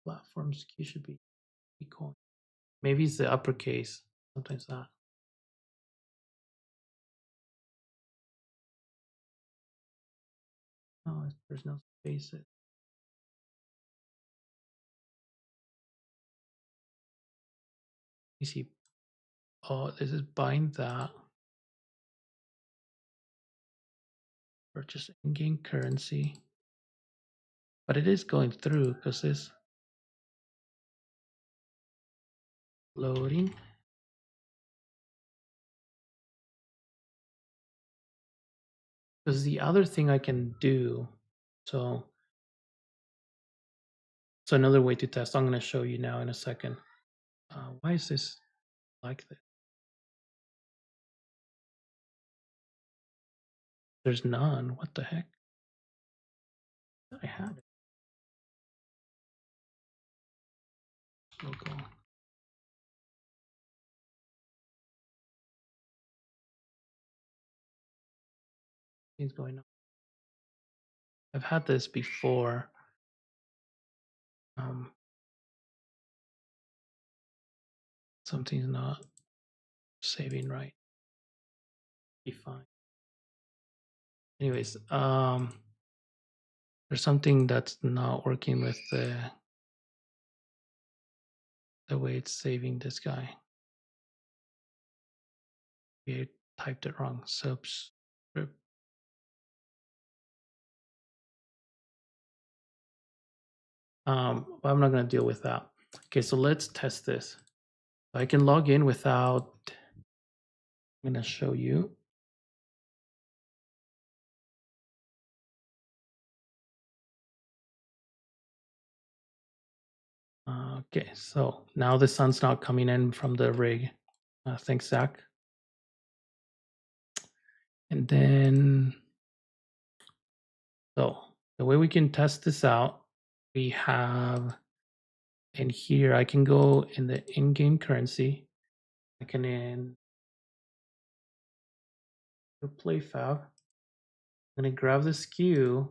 Platform SKU should be equal. Maybe it's the uppercase. Sometimes that. No, there's no spaces. You see, oh, this is buying that. Purchase in-game currency. But it is going through because this loading. Because the other thing I can do, so another way to test, I'm going to show you now in a second. Why is this like this? There's none. What the heck? I had it. Local. Things going on. I've had this before. Something's not saving right. Be fine. Anyways, There's something that's not working with the way it's saving this guy. We typed it wrong. Subscript. But I'm not going to deal with that. Okay, so let's test this. I can log in without. I'm going to show you. Okay, so now the sun's not coming in from the rig. Thanks, Zach. And then, so the way we can test this out, we have in here, I can go in the in-game currency. I can in the Playfab. I'm going to grab the SKU.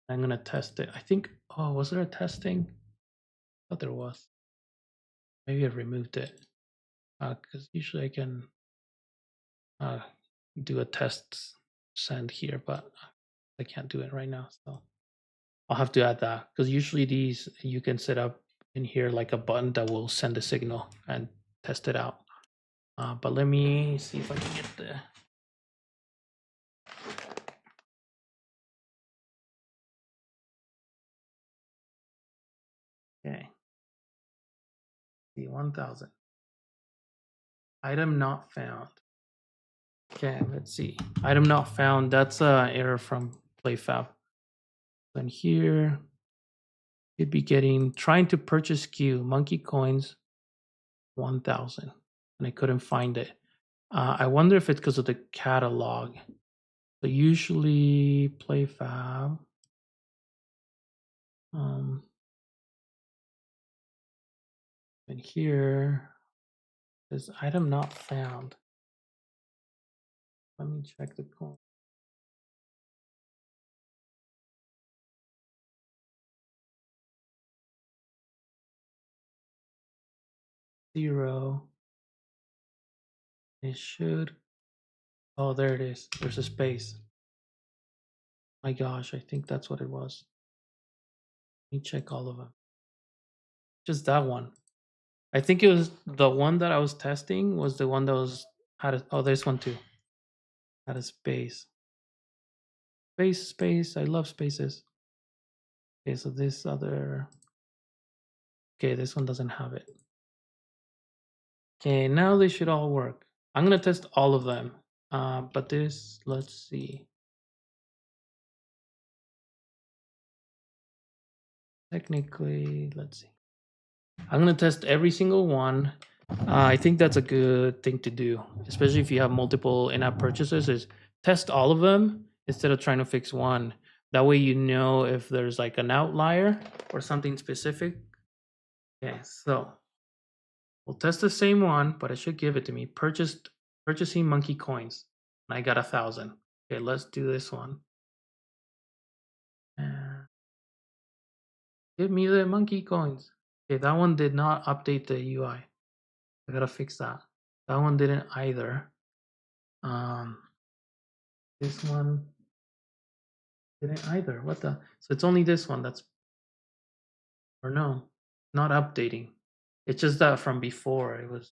I'm going to test it. I think, oh, was there a testing? I thought there was. Maybe I removed it. Because usually I can do a test send here, but I can't do it right now. So I'll have to add that, because usually these you can set up in here like a button that will send a signal and test it out. But let me see if I can get the. Okay. See 1000. Item not found. Okay, let's see. Item not found. That's an error from Playfab. And here you'd be getting trying to purchase SKU monkey coins 1000, and I couldn't find it. I wonder if it's because of the catalog. So usually Playfab. And here is item not found. Let me check the coin. 0. It should. Oh, there it is. There's a space. My gosh, I think that's what it was. Let me check all of them. Just that one. I think it was the one that I was testing was the one that was had a, oh, there's one too. Had a space. Space. I love spaces. Okay, so this other. Okay, this one doesn't have it. Okay, now they should all work. I'm gonna test all of them. But this, let's see. Technically, let's see. I'm gonna test every single one. I think that's a good thing to do, especially if you have multiple in-app purchases, is test all of them instead of trying to fix one. That way you know if there's like an outlier or something specific. Okay, so we'll test the same one, but it should give it to me. Purchasing monkey coins. And I got 1000. Okay, let's do this one. Give me the monkey coins. Okay, that one did not update the UI. I gotta fix that. That one didn't either. This one didn't either. What the? So it's only this one that's, or no, not updating. It's just that from before it was.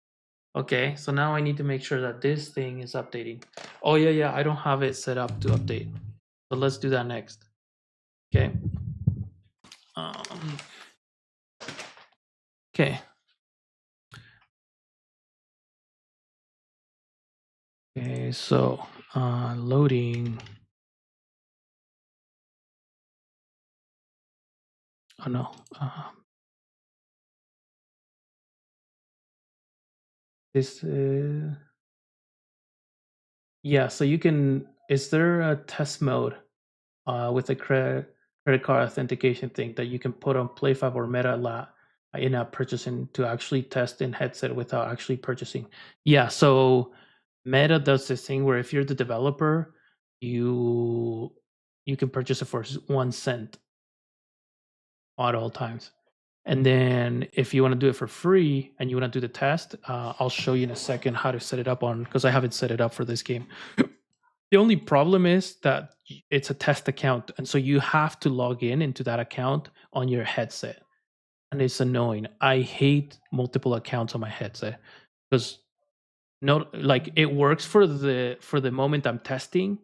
Okay, so now I need to make sure that this thing is updating. Oh yeah, I don't have it set up to update. So let's do that next. Okay. Okay. Okay, so loading. Oh no. This is. Yeah, so you can. Is there a test mode with the credit card authentication thing that you can put on Playfab or Meta in-app purchasing to actually test in headset without actually purchasing? Yeah, so Meta does this thing where if you're the developer, you can purchase it for 1 cent at all times. And then if you want to do it for free and you want to do the test, I'll show you in a second how to set it up on, because I haven't set it up for this game. The only problem is that it's a test account, and so you have to log in into that account on your headset, and it's annoying. I hate multiple accounts on my headset because no, like it works for the moment I'm testing,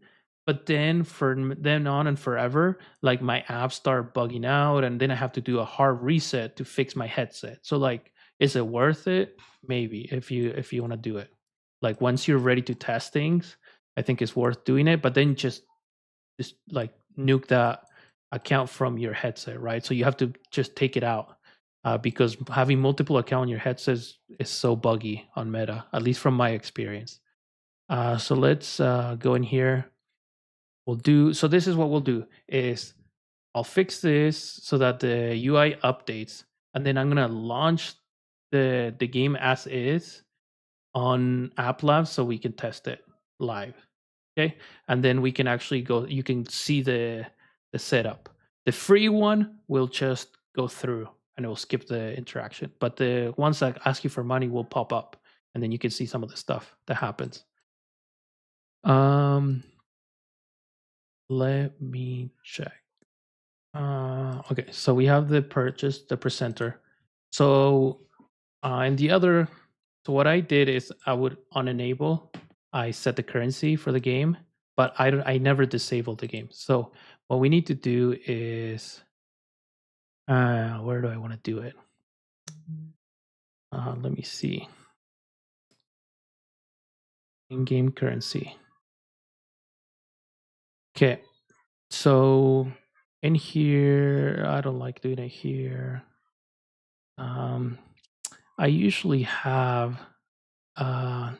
but then then on and forever, like my apps start bugging out, and then I have to do a hard reset to fix my headset. So like, is it worth it? Maybe if you want to do it. Like once you're ready to test things, I think it's worth doing it. But then just like nuke that account from your headset, right? So you have to just take it out because having multiple account on your headset is so buggy on Meta, at least from my experience. So let's go in here. We'll do so. This is what we'll do: is I'll fix this so that the UI updates, and then I'm gonna launch the game as is on App Lab so we can test it live. Okay, and then we can actually go. You can see the setup. The free one will just go through and it will skip the interaction, but the ones that ask you for money will pop up, and then you can see some of the stuff that happens. Um, let me check. Okay, so we have the purchase, the presenter. So and the other, so what I did is I would unenable. I set the currency for the game, but I never disabled the game. So what we need to do is, where do I want to do it? Let me see. In-game currency. Okay, so in here, I don't like doing it here. I usually have an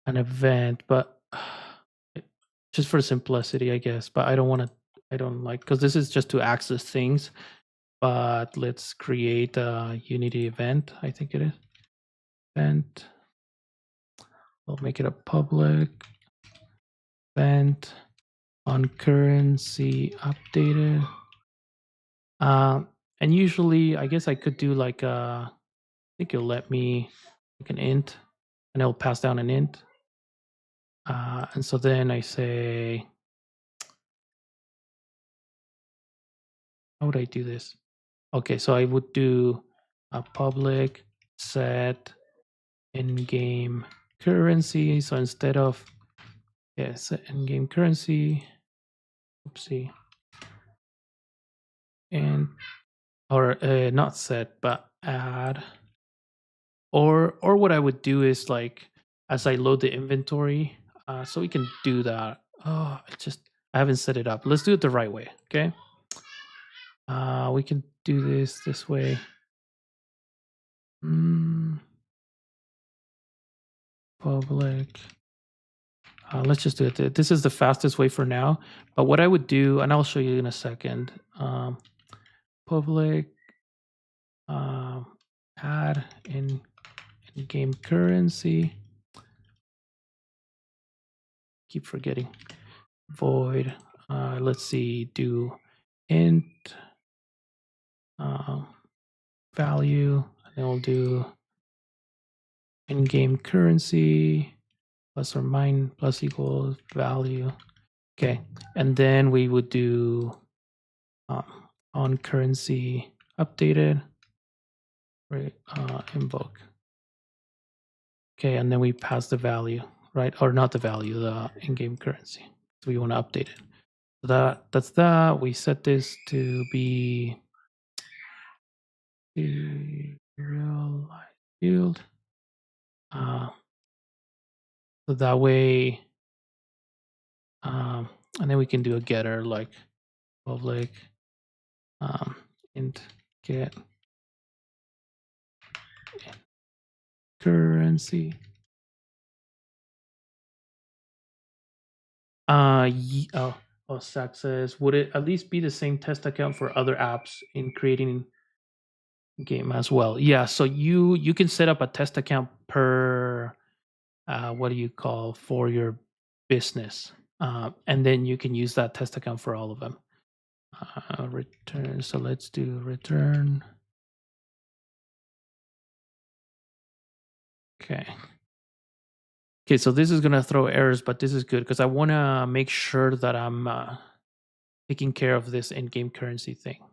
event, but just for simplicity, I guess. But I don't want to. I don't like because this is just to access things. But let's create a Unity event. I think it is event. We'll make it a public event on currency updated. And usually, I guess I could do like I think it'll let me like an int, and it'll pass down an int. And so then I say, how would I do this? Okay, so I would do a public set in-game currency. So instead of set in-game currency, oopsie, and or not set, but add. Or what I would do is like as I load the inventory, so we can do that. Oh, I haven't set it up. Let's do it the right way. Okay. We can do this way. Public. Let's just do it. This is the fastest way for now. But what I would do, and I'll show you in a second. Public add in-game currency. Keep forgetting. Void. Let's see. Do int value. And then we'll do in-game currency plus or minus plus equals value. Okay, and then we would do on currency updated, right? Invoke. Okay, and then we pass the value, right? Or not the value, the in-game currency. So we want to update it. So that's that. We set this to be real life field. So that way, and then we can do a getter like public int get currency. Zach says, would it at least be the same test account for other apps in creating game as well? Yeah, so you can set up a test account per what do you call for your business, and then you can use that test account for all of them. Return. So let's do return. Okay. Okay, so this is gonna throw errors, but this is good because I want to make sure that I'm taking care of this in-game currency thing.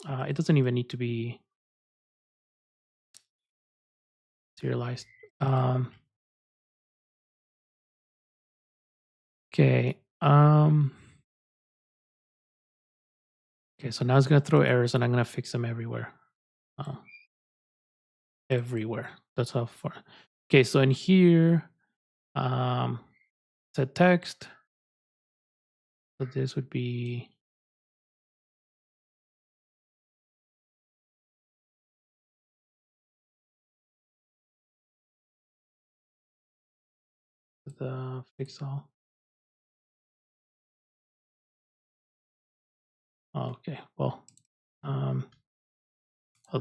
It doesn't even need to be serialized. Um, okay. Okay, so now it's gonna throw errors, and I'm gonna fix them everywhere. Uh, everywhere. That's how far. Okay, so in here, set text. So this would be the fix all. Okay, well,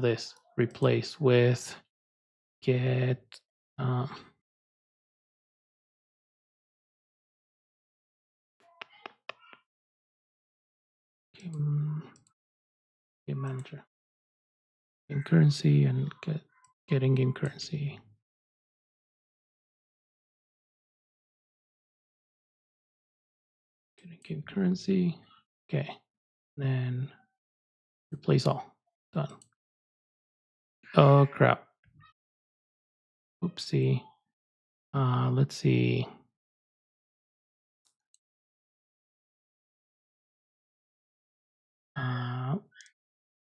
this replace with get game manager, game currency, and get in-game currency. Get in-game currency. Okay, then replace all. Done. Oh crap. Oopsie. Let's see.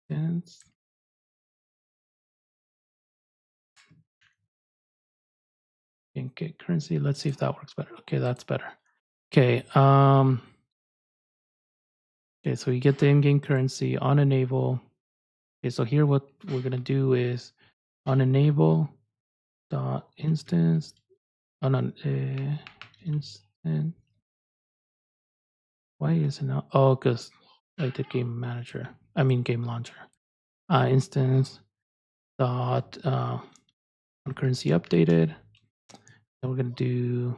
Since get currency. Let's see if that works better. Okay, that's better. Okay. Okay, so you get the in-game currency on enable. Okay, so here what we're gonna do is on enable dot instance on instant. Why is it not? Oh, because I did game manager. I mean game launcher. Instance dot on currency updated. Then we're gonna do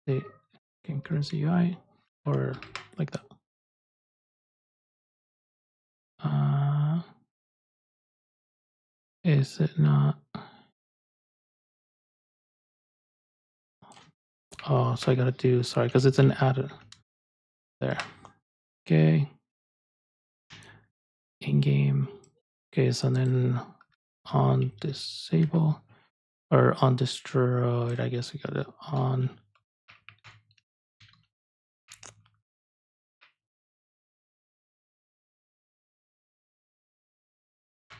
the game currency UI or like that. Is it not? Oh, so I gotta do, sorry, because it's an added there. Okay. In-game. Okay, so then on disable or on destroyed, I guess we got it on.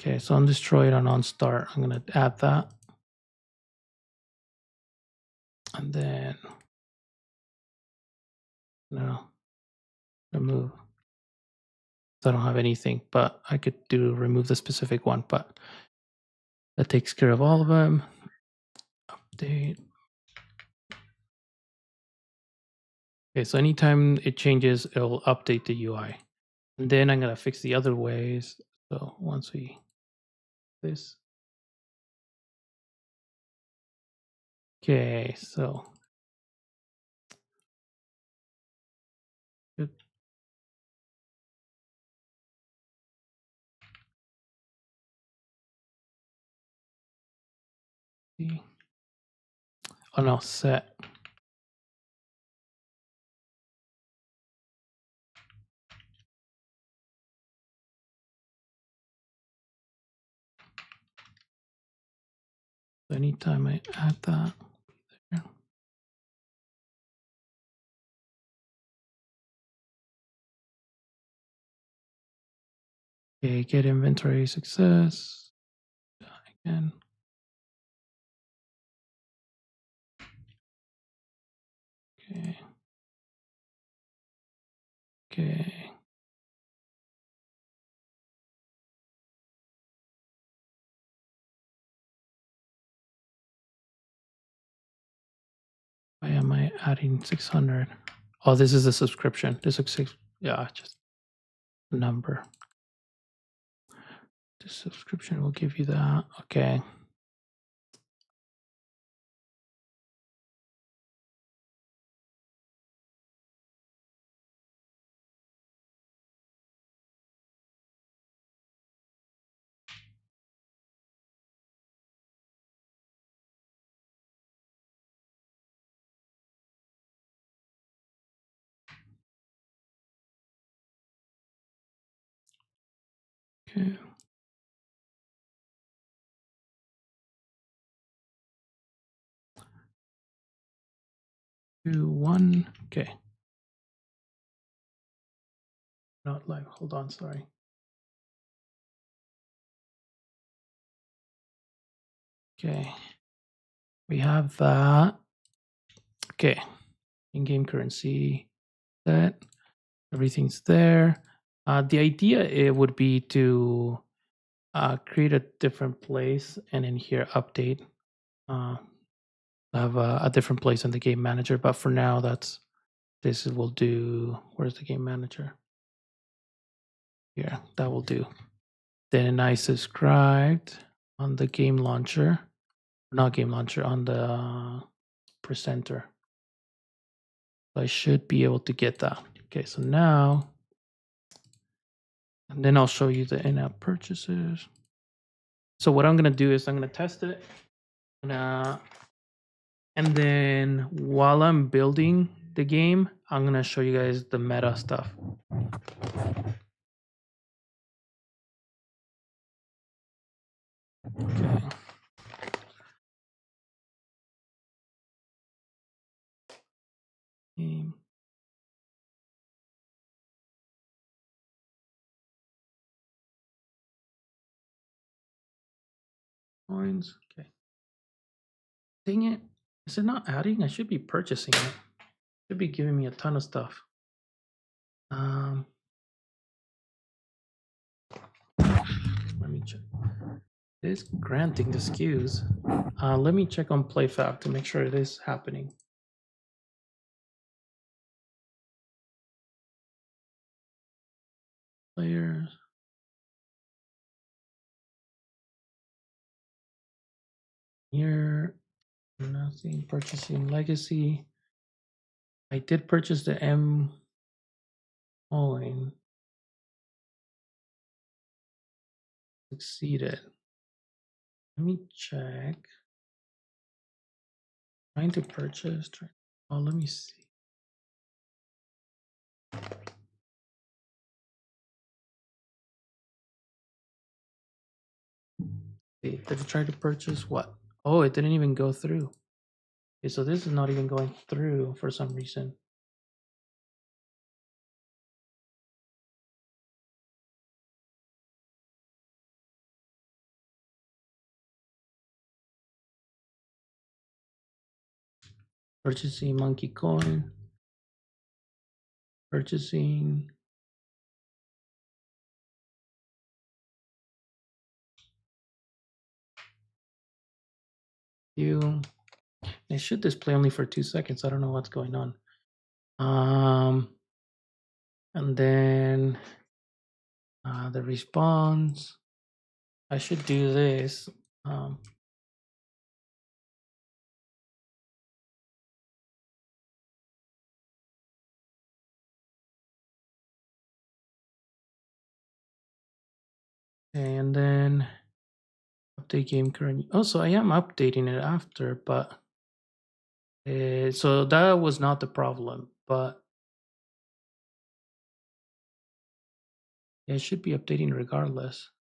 Okay, so on destroyed and on start, I'm gonna add that. And then no, remove. So I don't have anything, but I could do remove the specific one, but that takes care of all of them. Update. Okay, so anytime it changes, it'll update the UI. And then I'm gonna fix the other ways. So once we this. Okay, so good. Oh no, set. Anytime I add that there. Okay, get inventory success. Again. Okay. Okay. Why am I adding 600? Oh, this is a subscription. This looks yeah, just a number. The subscription will give you that. Okay. Okay. Two, one. Okay. Not live. Hold on. Sorry. Okay. We have that. Okay. In-game currency set. Everything's there. The idea it would be to create a different place and in here update. Have a different place in the game manager, but for now this will do. Where's the game manager? Here, that will do. Then I subscribed on the game launcher, not game launcher, on the presenter. I should be able to get that. Okay, so now, and then I'll show you the in-app purchases. So what I'm gonna do is I'm gonna test it, and then while I'm building the game, I'm gonna show you guys the meta stuff. Okay. Game. Coins. Okay. Dang it. Is it not adding? I should be purchasing it. Should be giving me a ton of stuff. Let me check. It is granting the SKUs. Let me check on Playfab to make sure it is happening. Players. Here. Nothing. Purchasing legacy. I did purchase the M coin. Succeeded. Let me check. Trying to purchase. Oh, let me see. Did it try to purchase what? Oh, it didn't even go through. Okay, so this is not even going through for some reason. Purchasing monkey coin. Purchasing. It should display only for 2 seconds. I don't know what's going on. And then the response. I should do this. And then update game current. Also, I am updating it after, but so that was not the problem, but it should be updating regardless.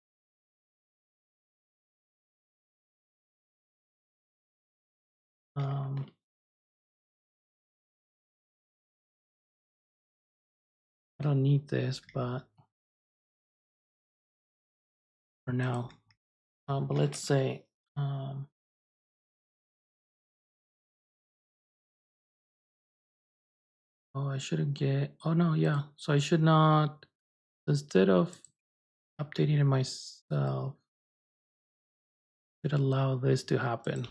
I don't need this, but for now. But let's say oh, I shouldn't get. Oh no, yeah. So I should not. Instead of updating it myself, it allow this to happen.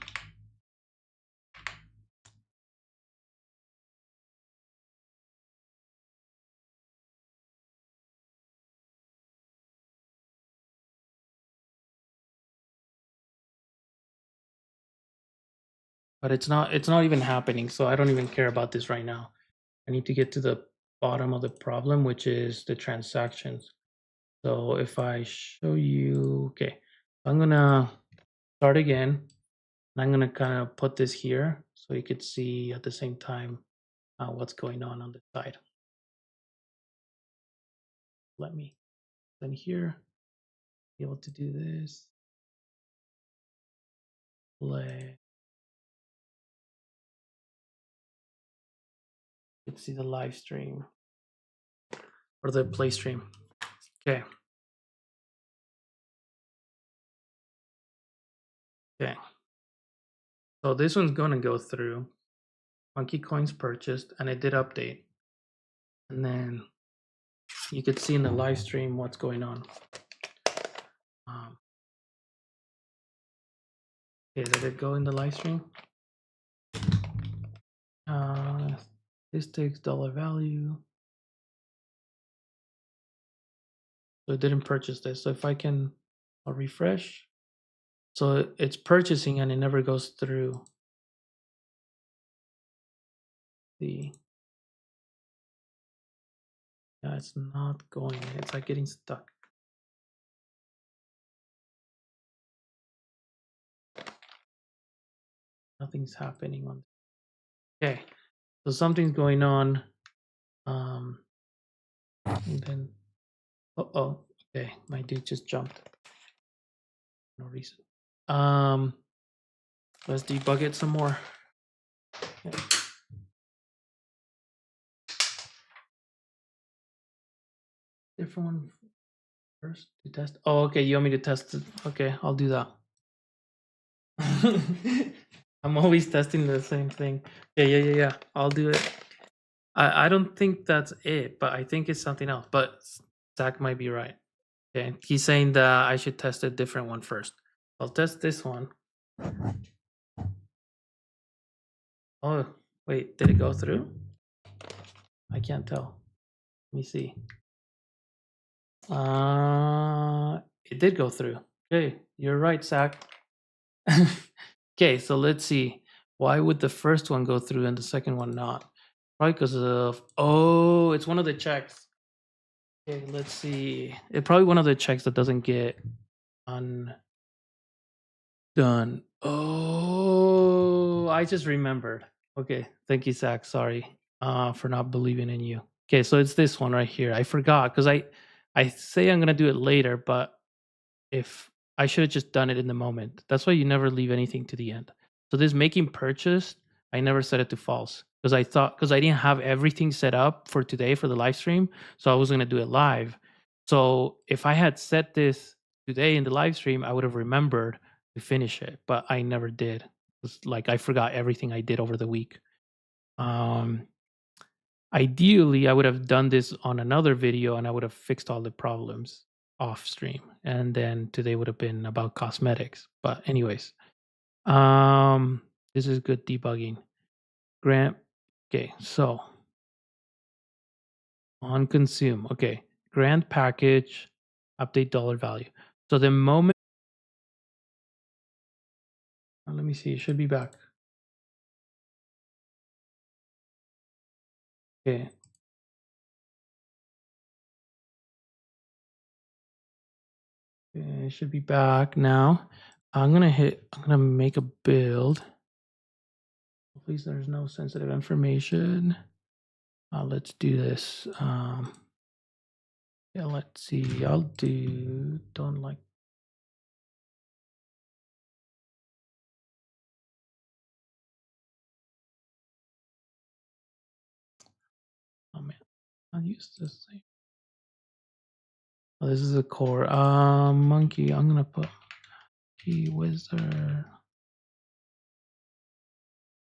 But it's not even happening, so I don't even care about this right now. I need to get to the bottom of the problem, which is the transactions. So if I show you, okay, I'm gonna start again, and I'm gonna kind of put this here so you could see at the same time what's going on the side. Let me then here. be able to do this. Play. You can see the live stream or the play stream. Okay. Okay. So this one's going to go through. Monkey coins purchased, and it did update. And then you could see in the live stream what's going on. Okay, did it go in the live stream? This takes dollar value. So it didn't purchase this. So if I can, I'll refresh. So it's purchasing and it never goes through the, yeah, it's not going. It's like getting stuck. Nothing's happening on. Okay, so something's going on. And then, okay, my dude just jumped. No reason. Let's debug it some more. Okay. Different one first to test. Oh, okay, you want me to test it? Okay, I'll do that. I'm always testing the same thing. Yeah. I'll do it. I don't think that's it, but I think it's something else. But Zach might be right. Okay, he's saying that I should test a different one first. I'll test this one. Oh, wait, did it go through? I can't tell. Let me see. It did go through. Okay, you're right, Zach. Okay, so let's see. Why would the first one go through and the second one not? Probably because of, oh, it's one of the checks. Okay, let's see. It's probably one of the checks that doesn't get undone. Oh, I just remembered. Okay, thank you, Zach. Sorry for not believing in you. Okay, so it's this one right here. I forgot because I say I'm gonna do it later, but if I should have just done it in the moment. That's why you never leave anything to the end. So this making purchase, I never set it to false because I didn't have everything set up for today for the live stream, so I was gonna do it live. So if I had set this today in the live stream, I would have remembered to finish it, but I never did. It's like I forgot everything I did over the week. Ideally, I would have done this on another video and I would have fixed all the problems off stream. And then today would have been about cosmetics. But anyways, this is good debugging. Grant. Okay, so on consume. Okay, grant package, update dollar value. So the moment, let me see, it should be back. Okay. It should be back now. I'm gonna make a build. Please, there's no sensitive information. Let's do this. Yeah, let's see. I'll do don't like. Oh man, I'll use this thing. Oh, this is a core. Monkey. I'm gonna put key wizard.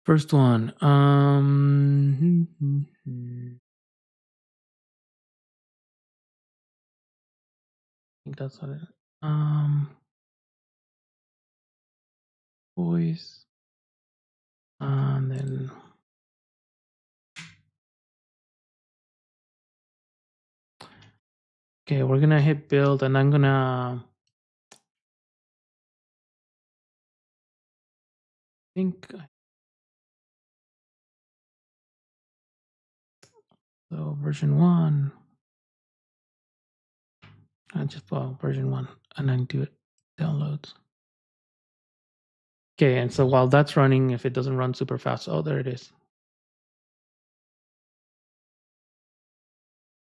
First one. I think that's what it. Voice. And then. Okay, we're gonna hit build, and I'm gonna. Think. So version 1. I just put version 1 and then do it downloads. Okay, and so while that's running, if it doesn't run super fast, oh, there it is.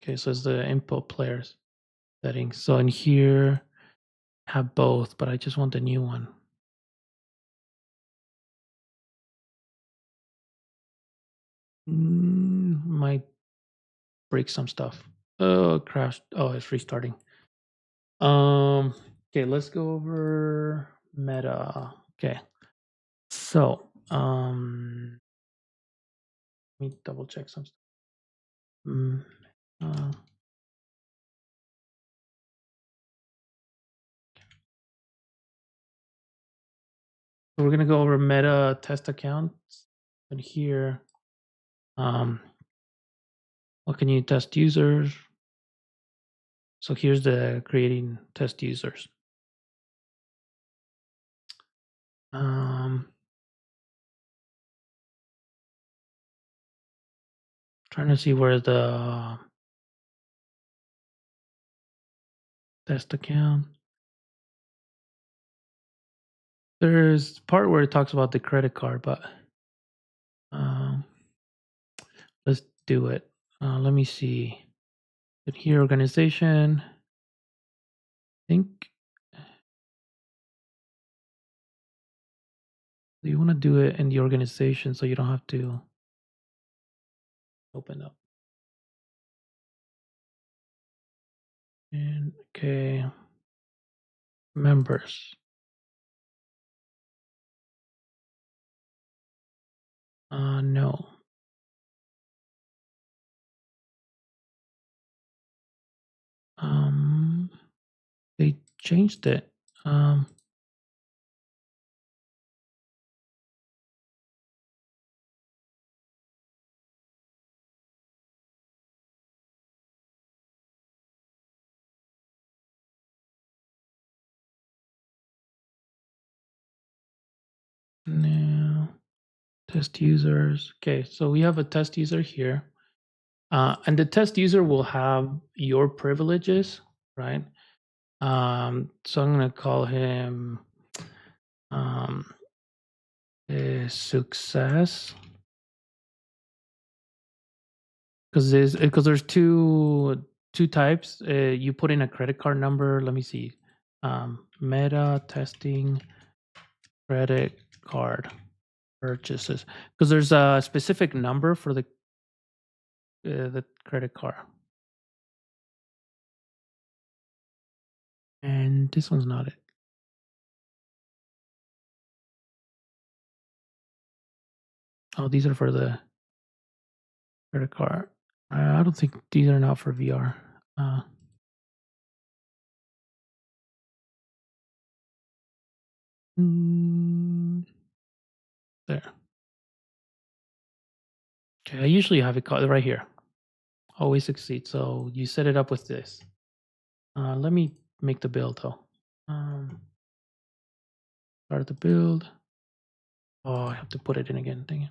Okay, so it's the input players settings. So in here, have both, but I just want the new one. Might break some stuff. Oh, it crashed. Oh, it's restarting. Okay, let's go over meta. Okay. So, let me double check some stuff. Uh, we're gonna go over meta test accounts, and here, what can you test users? So here's the creating test users. Trying to see where the test account. There's part where it talks about the credit card, but let's do it. Let me see. Here, organization. I think you want to do it in the organization so you don't have to open up. And okay, members. No. They changed it. No. Test users. Okay, so we have a test user here. And the test user will have your privileges, right? So I'm going to call him success, because there's two types. You put in a credit card number. Let me see. Meta testing credit card purchases, because there's a specific number for the credit card. And this one's not it. Oh, these are for the credit card. I don't think these are not for VR. There. Okay, I usually have it called right here. Always succeed. So you set it up with this. Let me make the build though. Start the build. Oh, I have to put it in again. Dang it.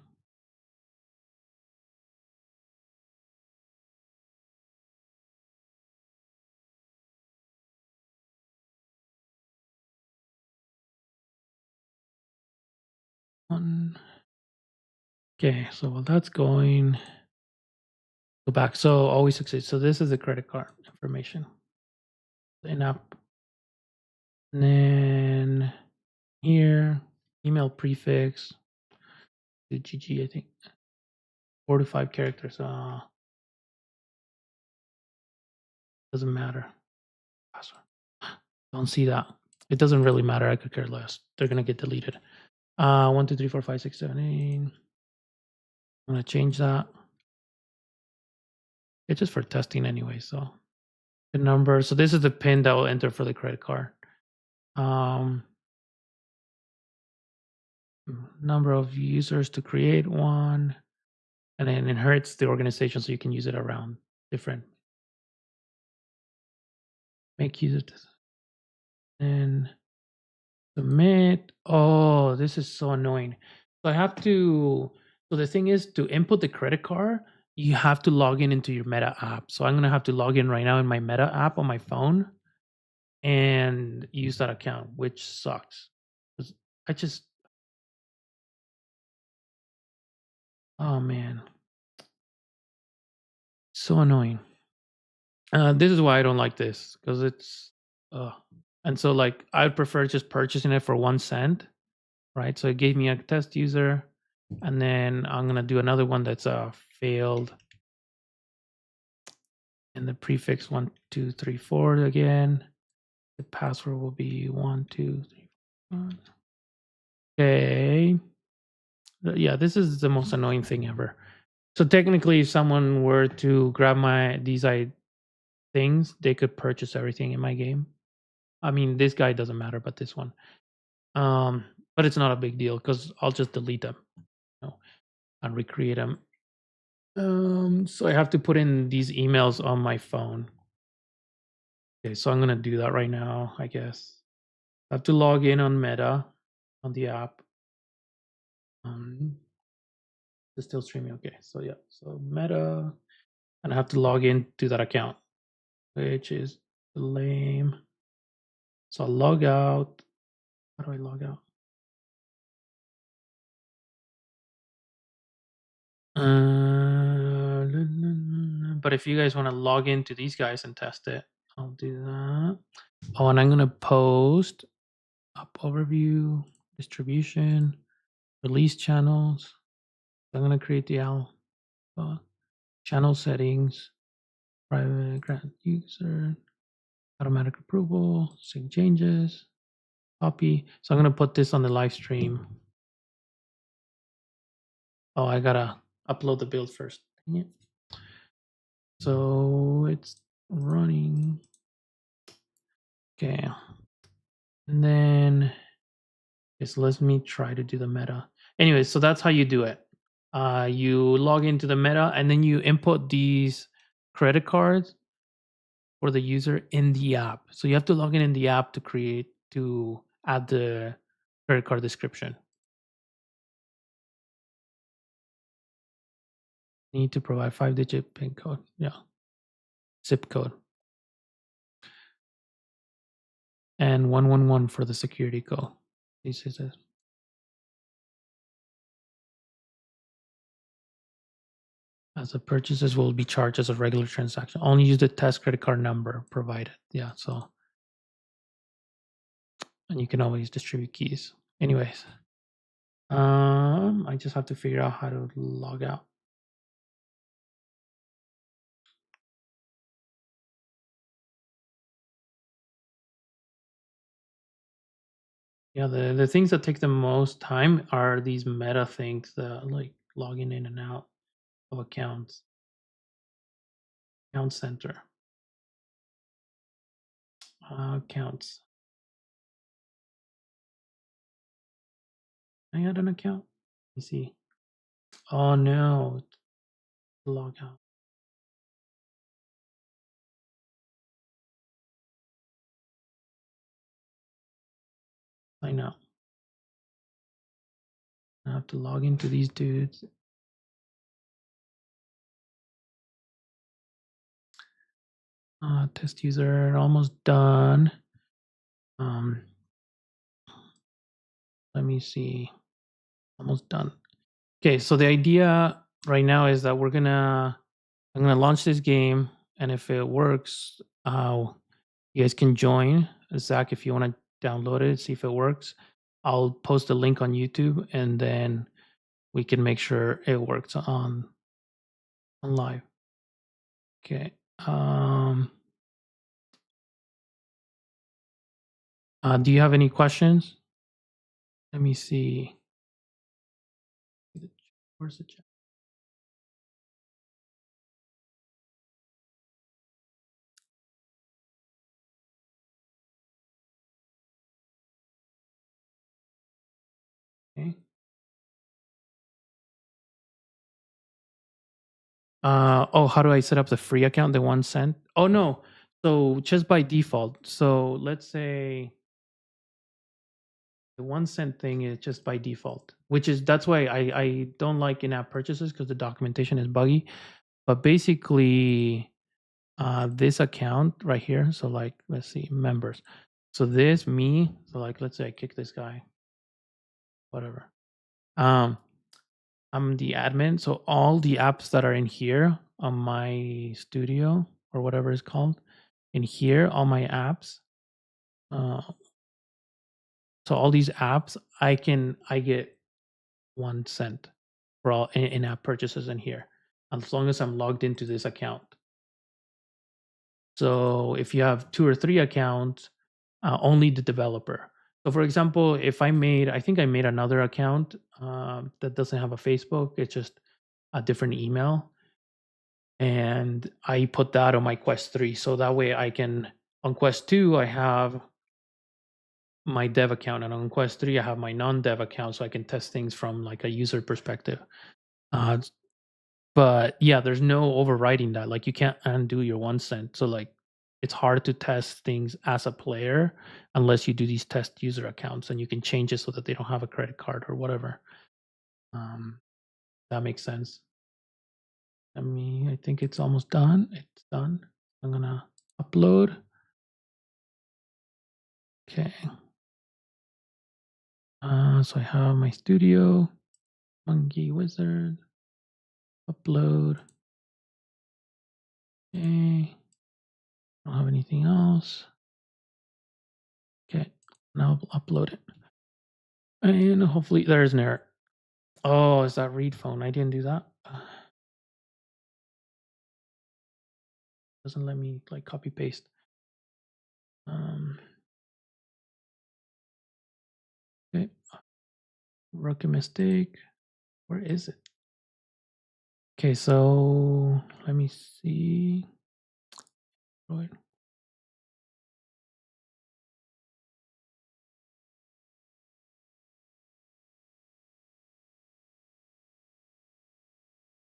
One. Okay, so while that's going, go back. So always succeed. So this is the credit card information. In-app. And then here, email prefix. GG, I think. 4 to 5 characters. Doesn't matter. Password. Don't see that. It doesn't really matter. I could care less. They're gonna get deleted. 1, 2, 3, 4, 5, 6, 7, 8. I'm gonna change that. It's just for testing anyway. So the number. So this is the PIN that will enter for the credit card. Number of users to create one, and then inherits the organization so you can use it around different. Make user and submit. Oh, this is so annoying. So I have to. So the thing is, to input the credit card, you have to log in into your Meta app. So I'm gonna have to log in right now in my Meta app on my phone and use that account, which sucks. 'Cause I just. Oh man, so annoying. This is why I don't like this, because it's. And so like I'd prefer just purchasing it for 1 cent, right? So it gave me a test user, and then I'm gonna do another one that's failed, and the prefix 1, 2, 3, 4 again. The password will be 1, 2, 3, 4. Okay. Yeah, this is the most annoying thing ever. So technically, if someone were to grab these things, they could purchase everything in my game. I mean, this guy doesn't matter, but this one. But it's not a big deal because I'll just delete them, and recreate them. So I have to put in these emails on my phone. Okay, so I'm gonna do that right now, I guess. I have to log in on Meta on the app. It's still streaming. Okay, so yeah, so Meta, and I have to log in to that account, which is lame. So I'll log out. How do I log out? But if you guys want to log into these guys and test it, I'll do that. Oh, and I'm gonna post up overview, distribution, release channels. I'm gonna create the alpha, channel settings, private grant user, automatic approval, sync changes, copy. So I'm gonna put this on the live stream. Oh, I gotta upload the build first. Dang it. So it's running. Okay. And then just let me try to do the meta. Anyway, so that's how you do it. You log into the meta and then you input these credit cards for the user in the app. So you have to log in the app to add the credit card description. Need to provide 5-digit PIN code. Yeah. Zip code. And 111 for the security code. This is it. As the purchases will be charged as a regular transaction. Only use the test credit card number provided. Yeah, so and you can always distribute keys. Anyways, I just have to figure out how to log out. Yeah, the things that take the most time are these meta things, like logging in and out of accounts. Account center. Accounts. I had an account. Let me see. Oh no, log out. I know. I have to log into these dudes. Test user almost done. Let me see. Almost done. Okay, so the idea right now is that I'm gonna launch this game, and if it works, you guys can join. Zach, if you want to download it, see if it works. I'll post a link on YouTube, and then we can make sure it works on live. Okay. Do you have any questions? Let me see. Where's the chat? Okay. Oh, how do I set up the free account, the 1 cent? Oh, no. So just by default. So let's say the 1 cent thing is just by default, that's why I don't like in-app purchases because the documentation is buggy. But basically, this account right here. So like, let's see, members. So this me. So like, let's say I kick this guy, whatever. I'm the admin. So all the apps that are in here on my studio or whatever it's called, in here, all my apps. Uh, so all these apps, I get 1 cent for all in-app purchases in here, as long as I'm logged into this account. So if you have 2 or 3 accounts, only the developer. So for example, if I think I made another account that doesn't have a Facebook, it's just a different email, and I put that on my Quest 3. So that way I can, on Quest 2, I have my dev account, and on Quest 3, I have my non-dev account, so I can test things from like a user perspective. Uh, but yeah, there's no overriding that. Like you can't undo your 1 cent. So like it's hard to test things as a player unless you do these test user accounts, and you can change it so that they don't have a credit card or whatever. That makes sense. I think it's almost done. It's done. I'm gonna upload. Okay. So I have my studio, Monkey Wizard, upload. Okay. I don't have anything else. Okay. Now I'll upload it. And hopefully there's an error. Oh, is that read phone? I didn't do that. Doesn't let me like copy paste. Okay. Rookie mistake. Where is it? Okay, so let me see. Right.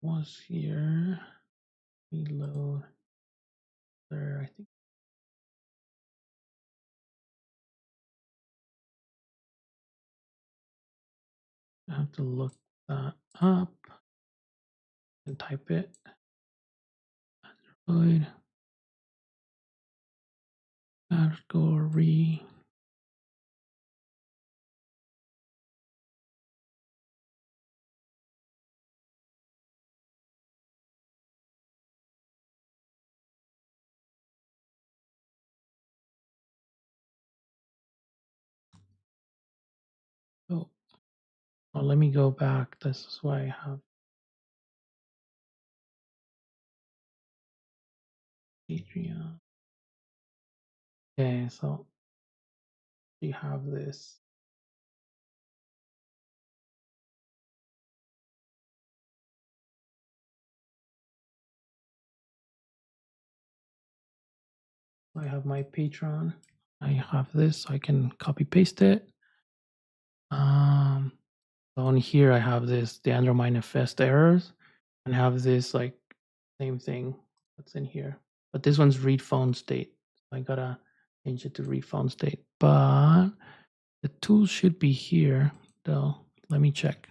Was here. Reload. There, I think. I have to look that up and type it. Android category. Oh, let me go back. This is why I have Patreon. Okay, so you have this. I have my Patreon. I have this, so I can copy paste it. On here I have this, the Android manifest errors, and have this like same thing that's in here. But this one's read phone state. I gotta change it to read phone state. But the tool should be here though. Let me check.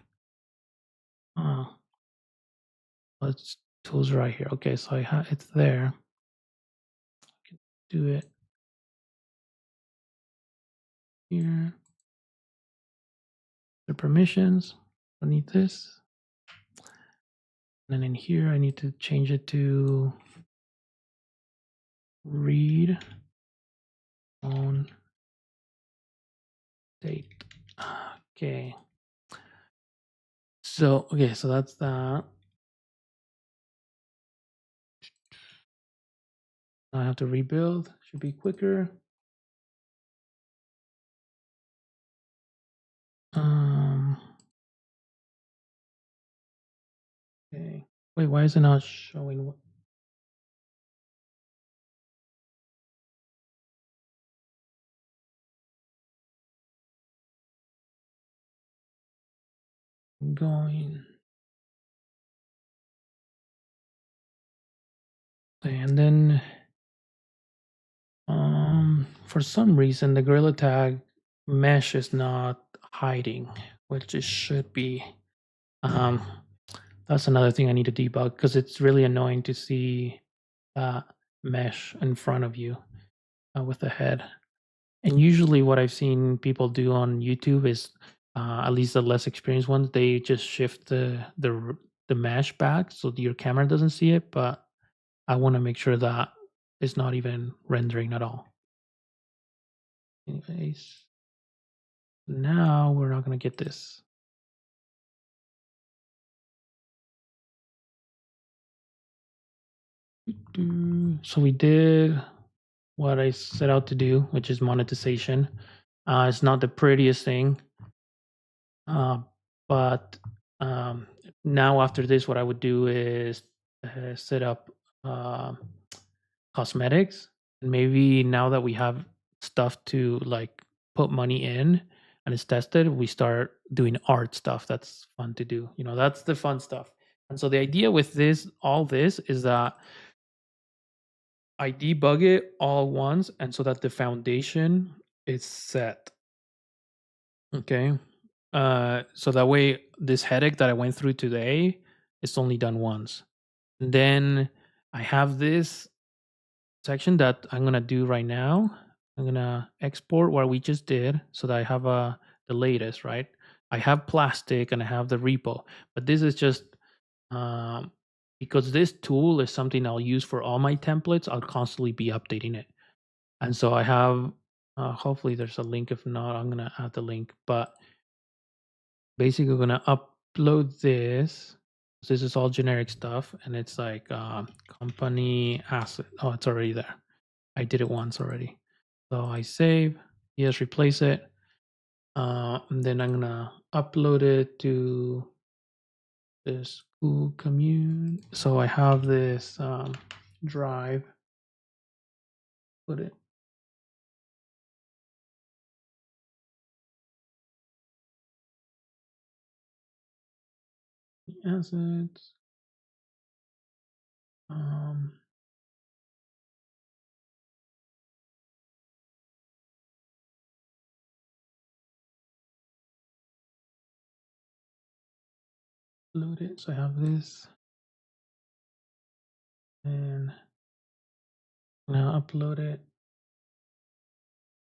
Oh, it's tools right here. Okay, so I have it's there. I can do it here. The permissions. I need this. And then in here, I need to change it to read on date. Okay. So, okay, so that's that. I have to rebuild. Should be quicker. Okay. Wait, why is it not showing what? Going. And then for some reason the Gorilla Tag mesh is not hiding, which it should be. That's another thing I need to debug because it's really annoying to see that mesh in front of you with the head. And usually, what I've seen people do on YouTube is, at least the less experienced ones, they just shift the mesh back so your camera doesn't see it. But I want to make sure that it's not even rendering at all. Anyways, now we're not going to get this. So we did what I set out to do, which is monetization. It's not the prettiest thing, but now after this, what I would do is set up cosmetics. And maybe now that we have stuff to like put money in and it's tested, we start doing art stuff. That's fun to do. You know, that's the fun stuff. And so the idea with this, all this, is that I debug it all once, and so that the foundation is set. Okay. So that way, this headache that I went through today is only done once. And then I have this section that I'm gonna do right now. I'm gonna export what we just did so that I have the latest, right? I have plastic and I have the repo, but this is just um, because this tool is something I'll use for all my templates. I'll constantly be updating it, and so I have. Hopefully, there's a link. If not, I'm gonna add the link. But basically, we're gonna upload this. This is all generic stuff, and it's like company asset. Oh, it's already there. I did it once already. So I save, yes, replace it. And then I'm gonna upload it to this Google Commune. So I have this drive, put it. Assets. Um, Load it. So I have this. And now upload it.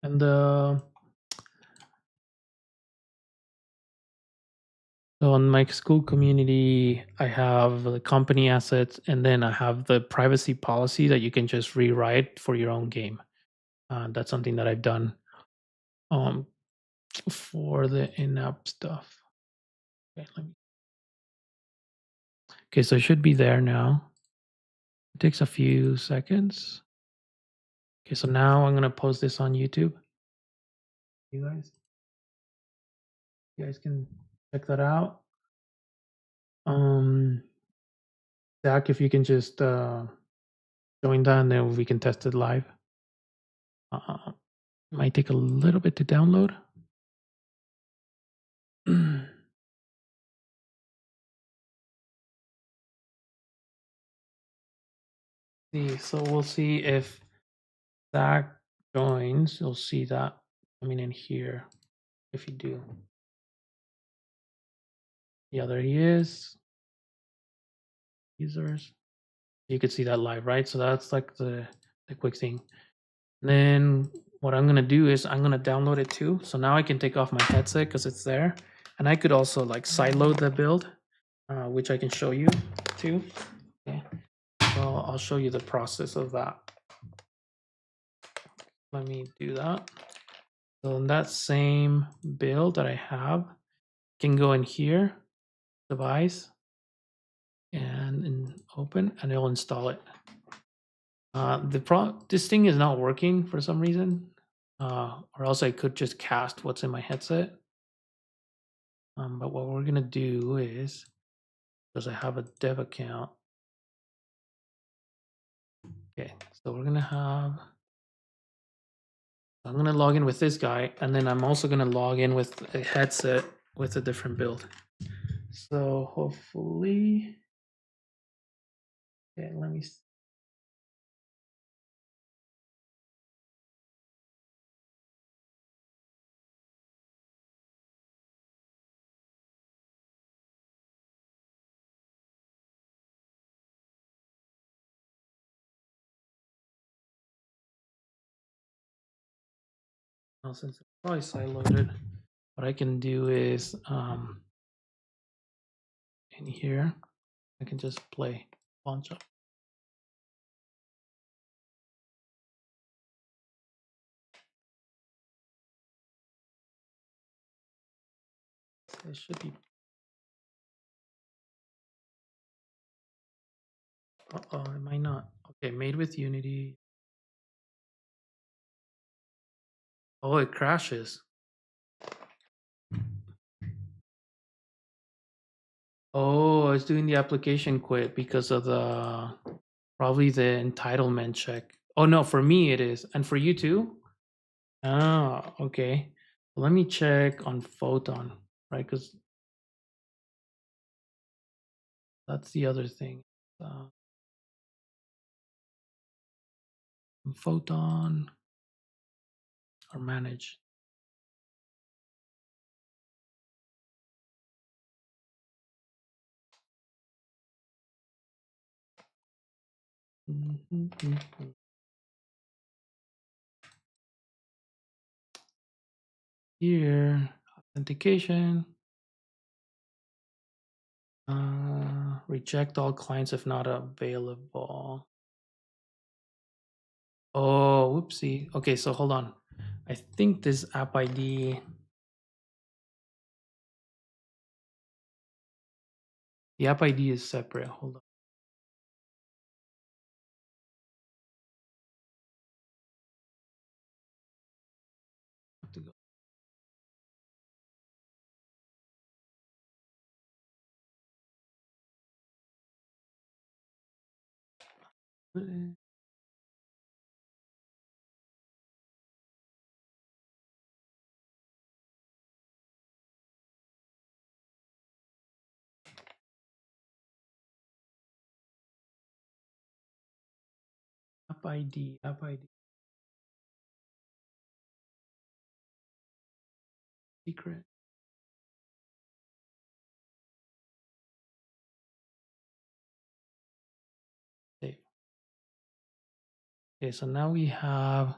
And so on my school community, I have the company assets, and then I have the privacy policy that you can just rewrite for your own game. That's something that I've done um, for the in-app stuff. Okay, okay, so it should be there now. It takes a few seconds. Okay, so now I'm gonna post this on YouTube. You guys can check that out. Zach, if you can just join that, and then we can test it live. Might take a little bit to download. See, so we'll see if Zach joins. You'll see that coming in here. If you do, yeah, there he is. Users. You could see that live, right? So that's like the quick thing. And then what I'm gonna do is I'm gonna download it too. So now I can take off my headset because it's there, and I could also like sideload the build, which I can show you too. Okay, so I'll show you the process of that. Let me do that. So in that same build that I have, can go in here, device, and open, and it'll install it. This thing is not working for some reason, or else I could just cast what's in my headset. But what we're gonna do is, because I have a dev account, okay, so we're gonna have, I'm gonna log in with this guy, and then I'm also gonna log in with a headset with a different build. So hopefully, okay, let me. Now since it's probably sideloaded, what I can do is in here, I can just play launch up. It should be. Uh-oh, it might not. Okay, made with Unity. Oh, it crashes. Oh, it's doing the application quit because of the probably the entitlement check. Oh no, for me it is, and for you too. Ah, okay. Let me check on Photon, right? Because that's the other thing. Uh, Photon or manage. Here, authentication. Reject all clients if not available. Oh, whoopsie. Okay, so hold on. I think this app ID. The app ID is separate. Hold on. I have to go. App ID, app ID. Secret. Save. Okay, so now we have.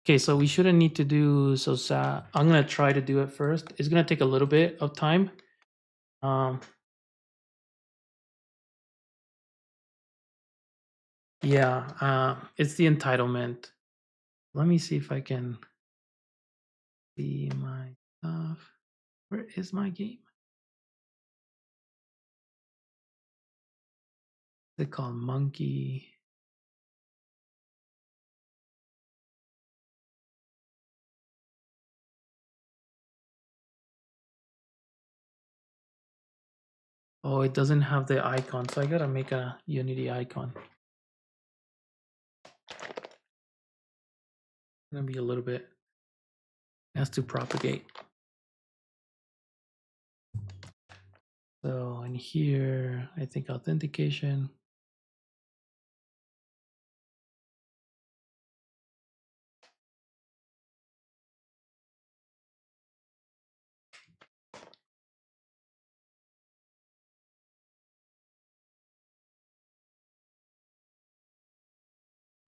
Okay, so we shouldn't need to do so. I'm gonna try to do it first. It's gonna take a little bit of time. Yeah, it's the entitlement. Let me see if I can see my stuff. Where is my game? They call monkey. Oh, it doesn't have the icon, so I gotta make a Unity icon. Gonna be a little bit. It has to propagate. So in here, I think authentication.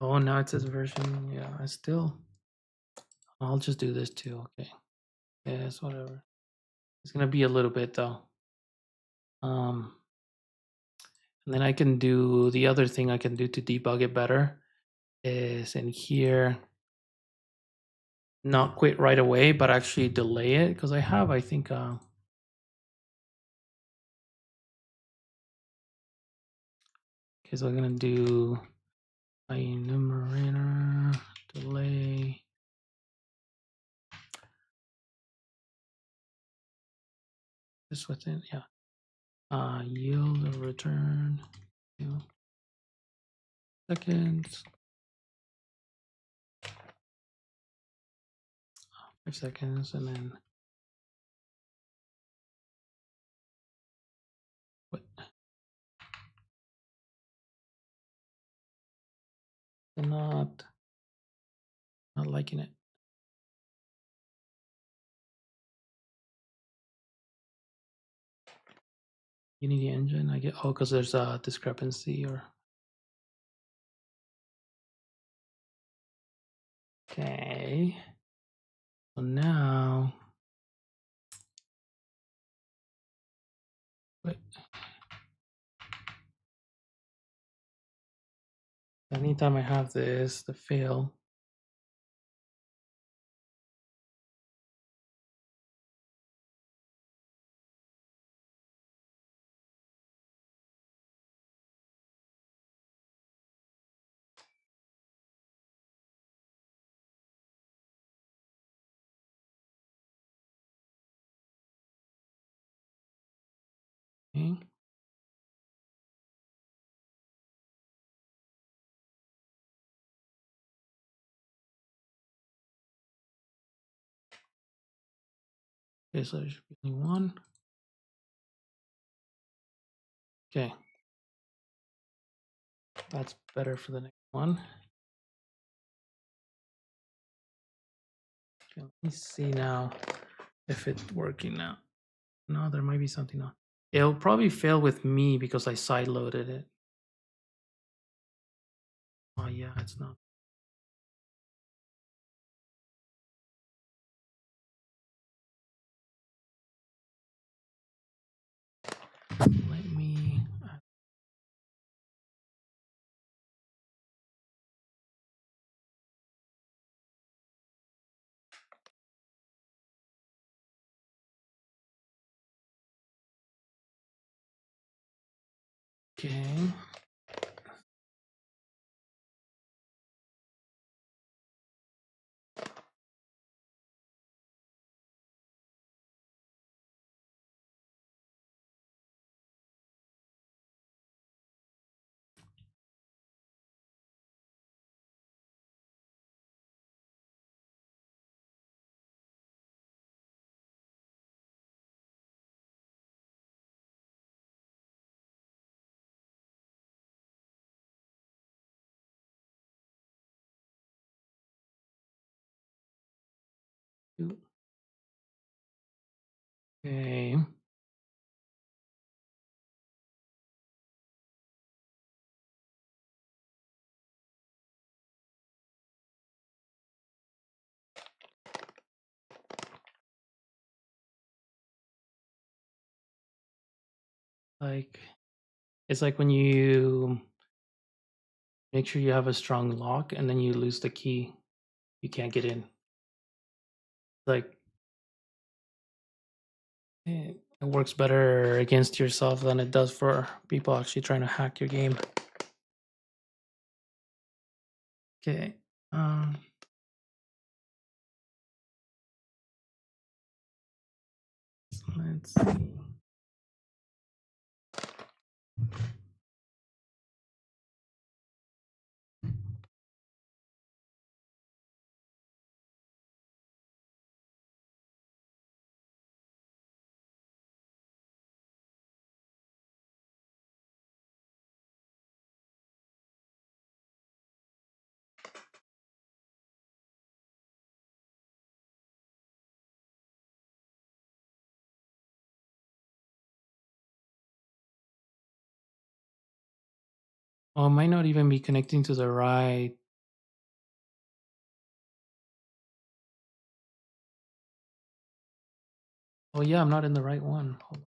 Oh, now it says version. Yeah, I still. I'll just do this too. Okay. Yes, whatever. It's gonna be a little bit though. And then I can do the other thing I can do to debug it better is in here, not quit right away, but actually delay it because I have, I think, okay, so I'm gonna do my enumerator delay. This within, yeah. Yield a return. 2 seconds. 5 seconds, and then what? I'm not liking it. Unity engine, I get, oh, because there's a discrepancy or. Okay. So now, wait. Anytime I have this, the fail. Okay. Okay, so there should be only one. Okay. That's better for the next one. Okay, let me see now if it's working now. No, there might be something on. It'll probably fail with me because I sideloaded it. Oh yeah, it's not. Let me. Okay. Okay. Like it's like when you make sure you have a strong lock and then you lose the key, you can't get in. Like it works better against yourself than it does for people actually trying to hack your game. Okay. Let's see. Oh, it might not even be connecting to the right. Oh yeah, I'm not in the right one. Hold on.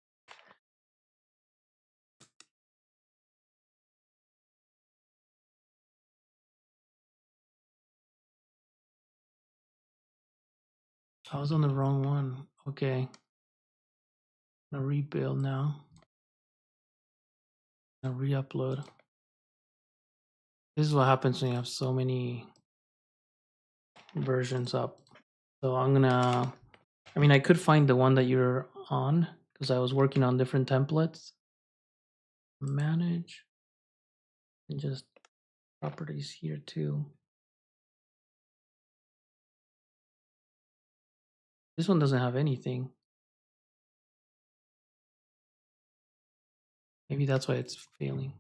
I was on the wrong one. Okay. I'm gonna rebuild now. I'm gonna re-upload. This is what happens when you have so many versions up. So I'm gonna, I mean, I could find the one that you're on because I was working on different templates. Manage and just properties here too. This one doesn't have anything. Maybe that's why it's failing.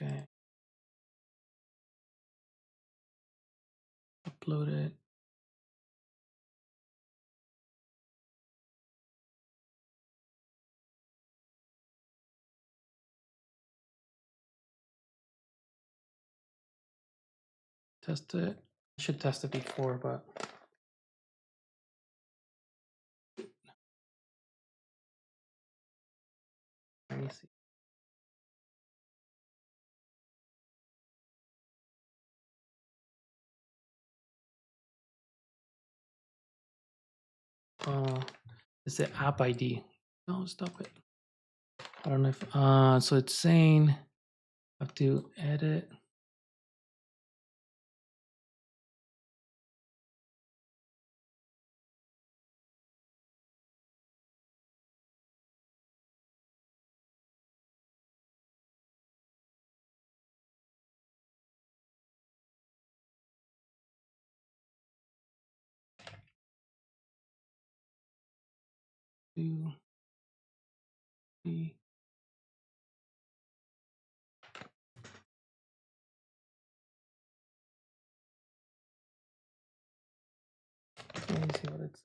Okay. Upload it. Test it. I should test it before, but let me see. It's the app ID. No, stop it. I don't know if so it's saying I have to edit. 2, 3. Let me see what it's.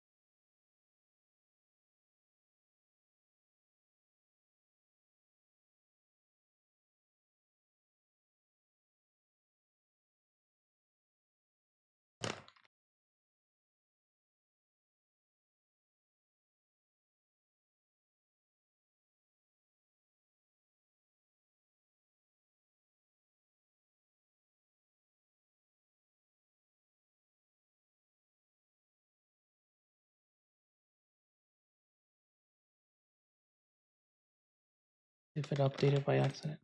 If it updated by accident.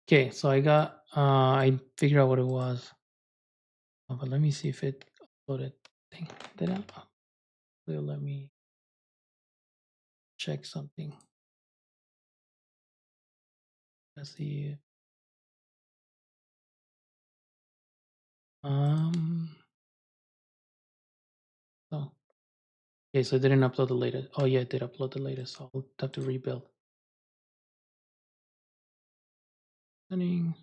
Okay, so I figured out what it was. But let me see if it uploaded thing. Did it? Let me check something. Let's see. Oh. Okay, so it didn't upload the latest. Oh yeah, it did upload the latest. So I'll have to rebuild. Setting.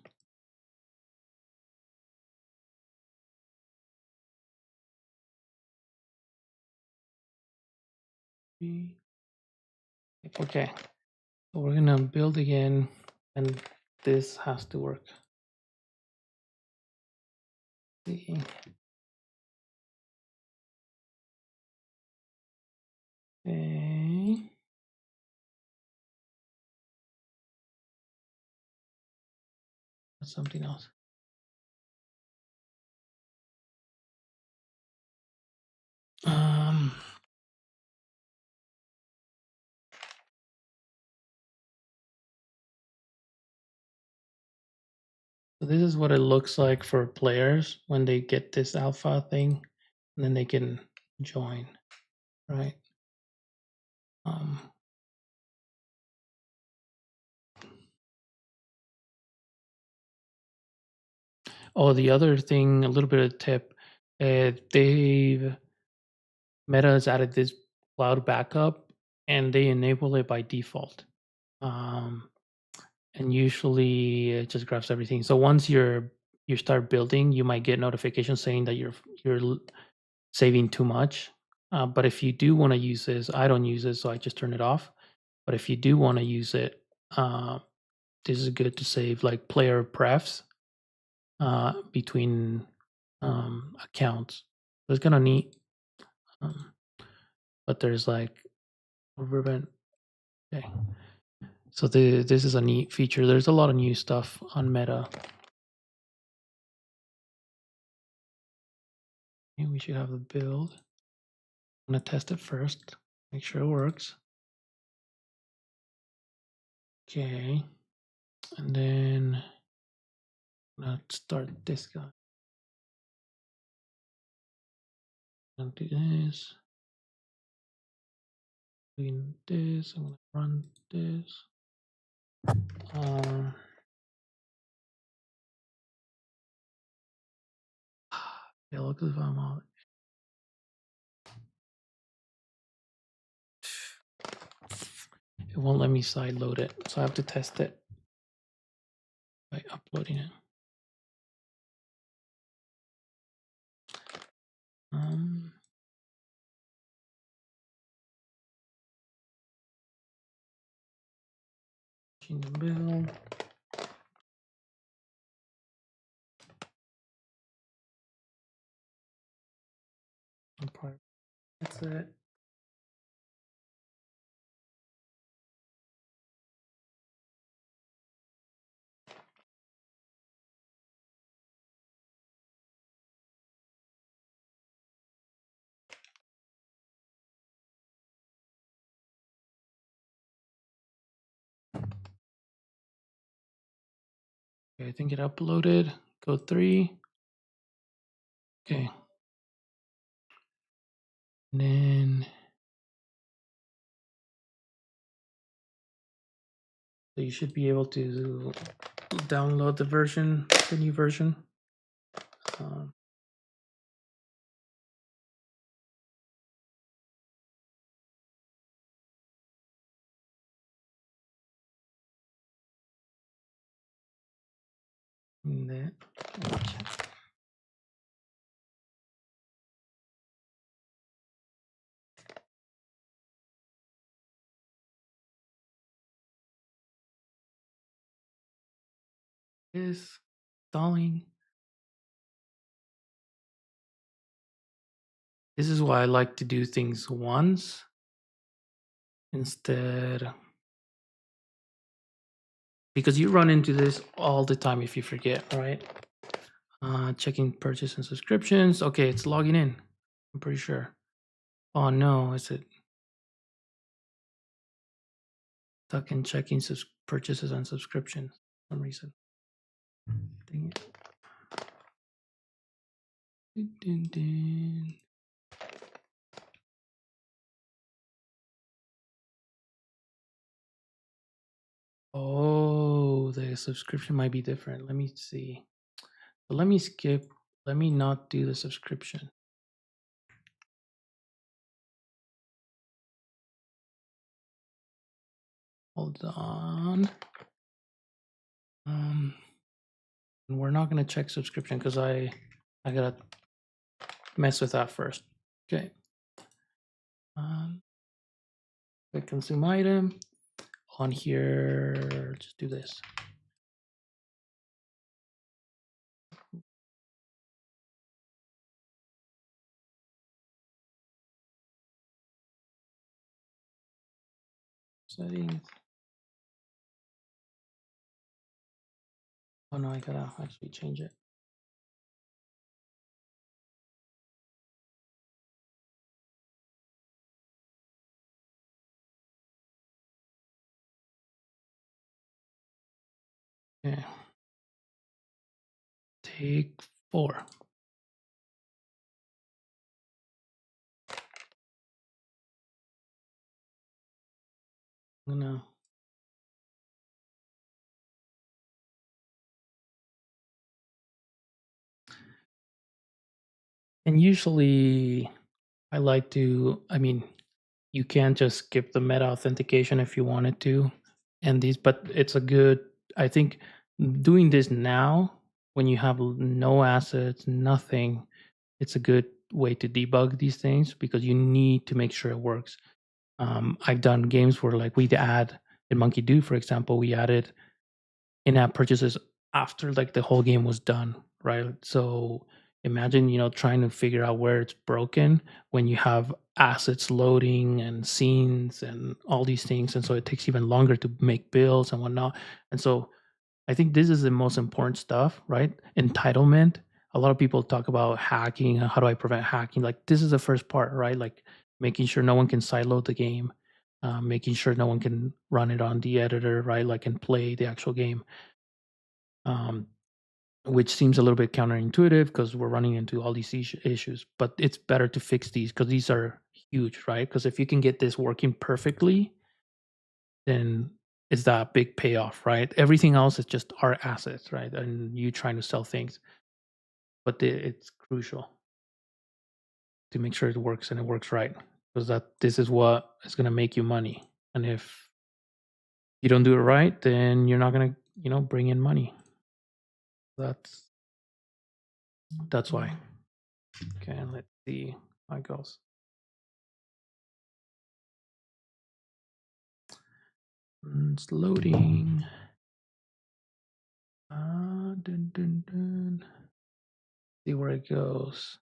Okay, so we're gonna build again, and this has to work. See. Okay. That's something else. So this is what it looks like for players when they get this alpha thing, and then they can join, right? Oh, the other thing, a little bit of tip, Meta has added this cloud backup, and they enable it by default. And usually it just grabs everything. So once you start building, you might get notifications saying that you're saving too much. But if you do want to use this, I don't use it, so I just turn it off. But if you do want to use it, this is good to save like player prefs between accounts. So it's kind of neat. But there's like prevent. Okay. So this is a neat feature. There's a lot of new stuff on Meta. And we should have the build. I'm gonna test it first, make sure it works. Okay, and then I'm gonna start this guy. I'm gonna do this. Doing this. I'm gonna run this. Yeah, look if I'm out. It won't let me side load it, so I have to test it by uploading it. The build. That's it. Okay, I think it uploaded. Go 3. Okay. And then so you should be able to download the new version. in the chat. Is stalling. This is why I like to do things once instead, because you run into this all the time if you forget, right? Checking purchase and subscriptions. Okay, it's logging in. I'm pretty sure. Oh no, is it stuck in checking purchases and subscriptions for some reason? Dang it. Dun, dun, dun. Oh, the subscription might be different. Let me see. So let me skip. Let me not do the subscription. Hold on. And we're not going to check subscription because I gotta mess with that first. Okay. Click consume item. On here, just do this. Settings. Oh no, I gotta actually change it. Okay. Take 4. I'm gonna and usually I like to, I mean, you can just skip the meta authentication if you wanted to. And these, but it's a good, I think doing this now when you have no assets, nothing, it's a good way to debug these things because you need to make sure it works. I've done games where like we'd add in Monkey Do, for example, we added in-app purchases after like the whole game was done, right? So imagine, trying to figure out where it's broken when you have assets loading and scenes and all these things. And so it takes even longer to make bills and whatnot. And so I think this is the most important stuff, right? Entitlement. A lot of people talk about hacking. How do I prevent hacking? Like this is the first part, right? Like making sure no one can sideload the game, making sure no one can run it on the editor, right? Like and play the actual game, um, which seems a little bit counterintuitive because we're running into all these issues. But it's better to fix these because these are huge, right? Because if you can get this working perfectly, then it's that big payoff, right? Everything else is just our assets, right? And you trying to sell things, but it's crucial to make sure it works and it works right, because this is what is going to make you money. And if you don't do it right, then you're not going to, bring in money. That's why. Okay, let's see how it goes. It's loading. Dun, dun, dun. See where it goes.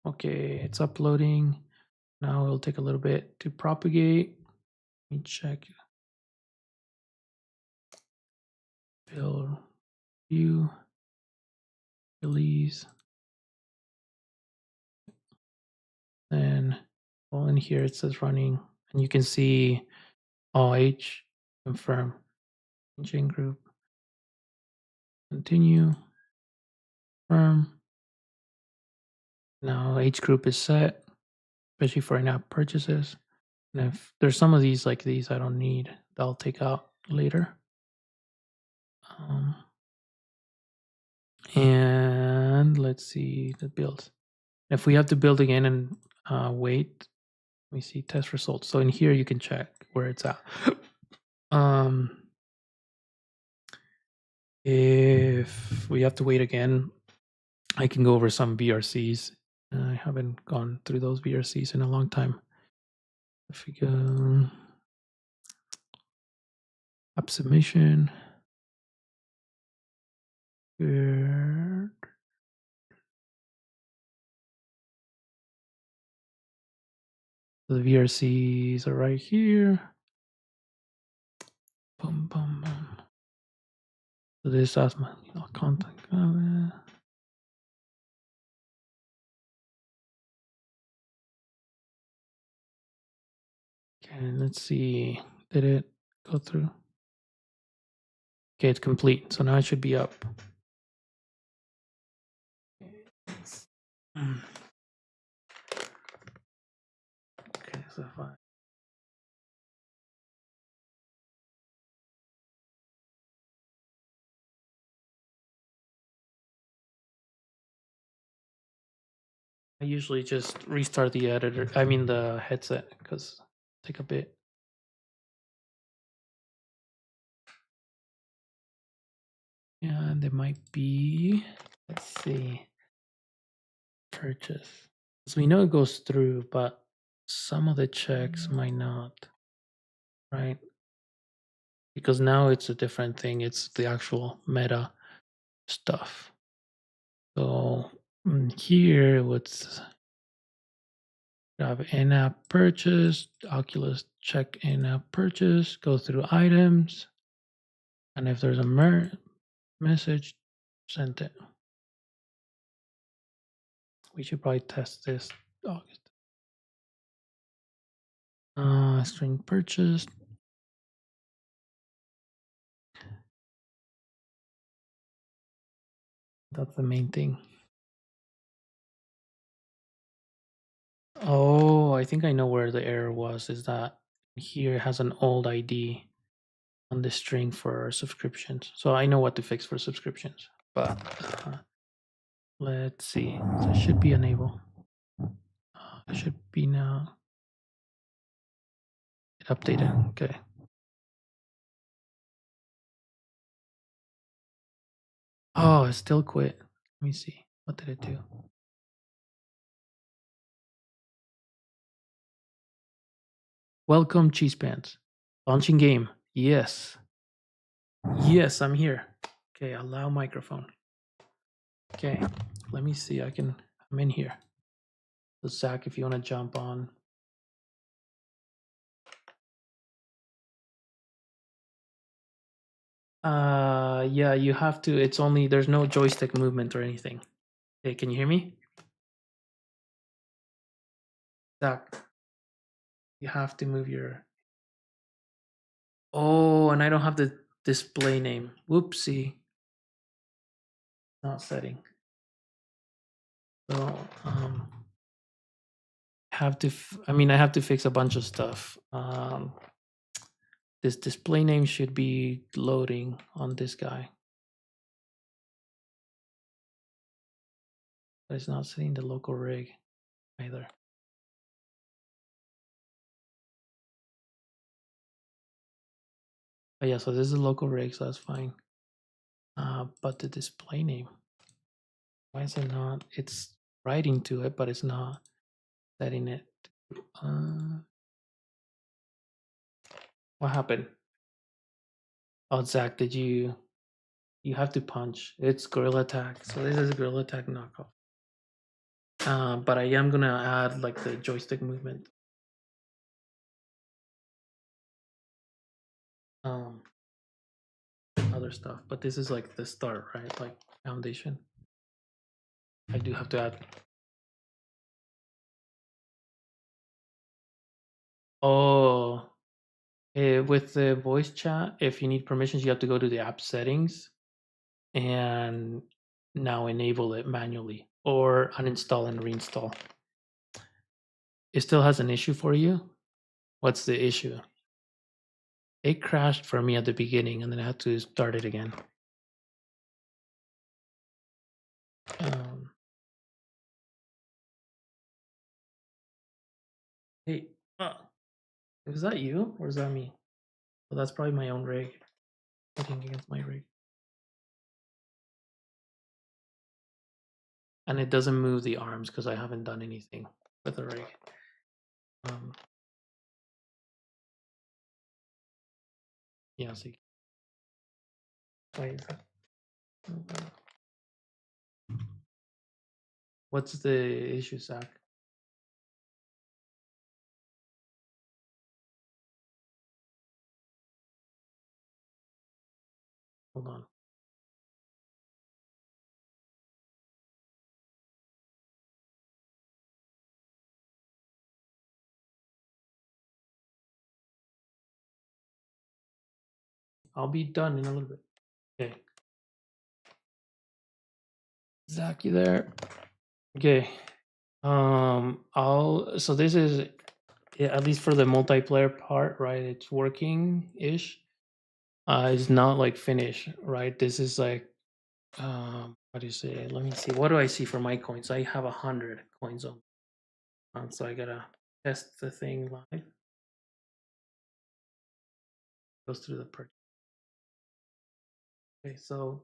Okay, it's uploading. Now it'll take a little bit to propagate. Let me check. Build, view, release. Then, well, in here it says running, and you can see OH, confirm, engine group, continue, confirm. Now H group is set, especially for in-app purchases. And if there's some of these like these I don't need, I'll take out later. And let's see the build. If we have to build again and wait, me see test results. So in here you can check where it's at. If we have to wait again, I can go over some VRCs. I haven't gone through those VRCs in a long time. If we go app submission, here. The VRCs are right here. Boom, boom, boom. So this is my content. Okay, let's see. Did it go through? Okay, it's complete. So now it should be up. Okay, so if I usually just restart the editor, I mean the headset, because take a bit. And it might be, let's see, purchase. So we know it goes through, but some of the checks might not, right? Because now it's a different thing. It's the actual meta stuff. So here, what's have in-app purchase, Oculus check in-app purchase, go through items, and if there's a message, send it. We should probably test this. August. String purchased. That's the main thing. Oh, I think I know where the error was. Is that here it has an old ID on the string for subscriptions. So I know what to fix for subscriptions. But let's see. So it should be enable. It should be now. It updated. Okay. Oh, it still quit. Let me see. What did it do? Welcome, Cheese Pants. Launching game. Yes. Yes, I'm here. Okay, allow microphone. Okay, let me see. I'm in here. So Zach, if you want to jump on. Yeah, you have to. It's only, there's no joystick movement or anything. Okay, can you hear me? Zach, you have to move your. Oh, and I don't have the display name. Whoopsie. Not setting. So, have to, I have to fix a bunch of stuff. This display name should be loading on this guy. But it's not setting the local rig either. Oh yeah, so this is a local rig, so that's fine. But the display name, why is it not? It's writing to it, but it's not setting it. What happened? Oh, Zach, you have to punch. It's Gorilla Tag. So this is Gorilla Tag knockoff. But I am gonna add like the joystick movement. Other stuff, but this is like the start, right? Like foundation. I do have to add. Oh, with the voice chat, if you need permissions, you have to go to the app settings and now enable it manually or uninstall and reinstall. It still has an issue for you? What's the issue? It crashed for me at the beginning and then I had to start it again. Hey, Oh, is that you or is that me? Well, that's probably my own rig hitting against my rig. And it doesn't move the arms because I haven't done anything with the rig. Yeah, so wait, what's the issue, Zach? Hold on. I'll be done in a little bit. Okay. Zach, you there? Okay. So this is, yeah, at least for the multiplayer part, right? It's working ish. It's not like finished, right? This is like, how do you say it? Let me see. What do I see for my coins? I have 100 coins on. So I gotta test the thing live. Goes through the purchase. Okay, so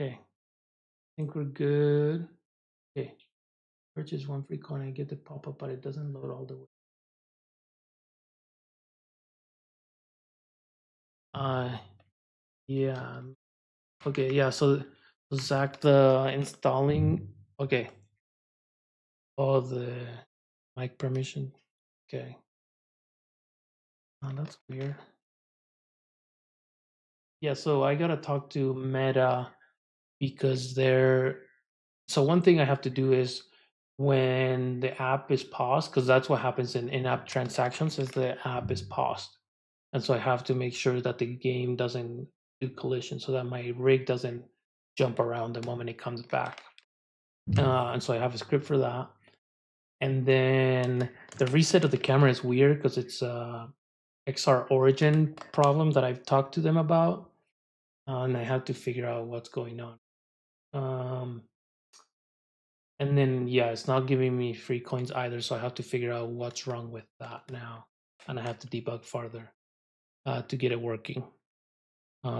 okay, I think we're good. Okay, purchase one free coin. I get the pop-up, but it doesn't load all the way. Yeah. Okay, yeah. So Zach, the installing. Okay. Oh, the mic permission. Okay. Oh, that's weird. Yeah. So I gotta talk to Meta because they're. So one thing I have to do is when the app is paused, because that's what happens in in-app transactions, is the app is paused. And so I have to make sure that the game doesn't do collision so that my rig doesn't jump around the moment it comes back. And so I have a script for that. And then the reset of the camera is weird because it's a XR origin problem that I've talked to them about. And I have to figure out what's going on. And then, yeah, it's not giving me free coins either. So I have to figure out what's wrong with that now. And I have to debug further to get it working.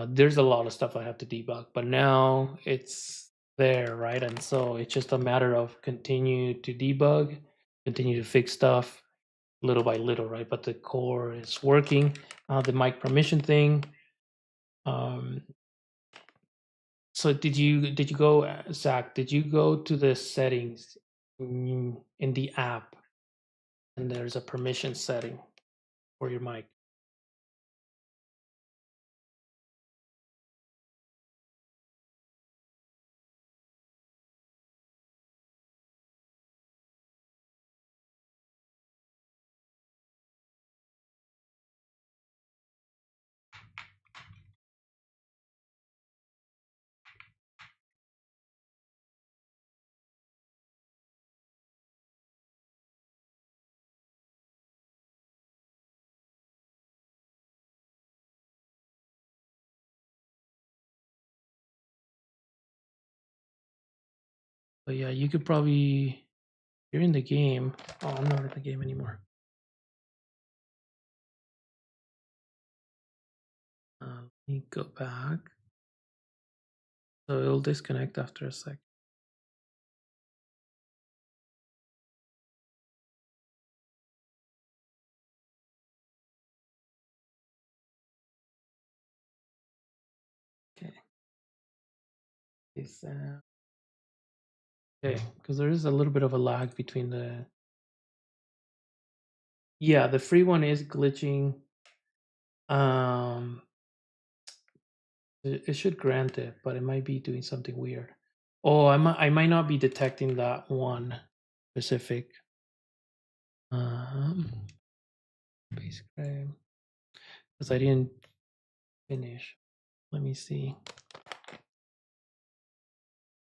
There's a lot of stuff I have to debug, but now it's there, right? And so it's just a matter of continue to debug, continue to fix stuff little by little, right? But the core is working. The mic permission thing. So did you go, Zach? Did you go to the settings in the app, and there's a permission setting for your mic? But yeah, you could probably. You're in the game. Oh, I'm not in the game anymore. Let me go back. So it'll disconnect after a sec. Okay. Okay, because there is a little bit of a lag between the Yeah, the free one is glitching. It should grant it, but it might be doing something weird. Oh, I might not be detecting that one specific. Base frame, because I didn't finish. Let me see.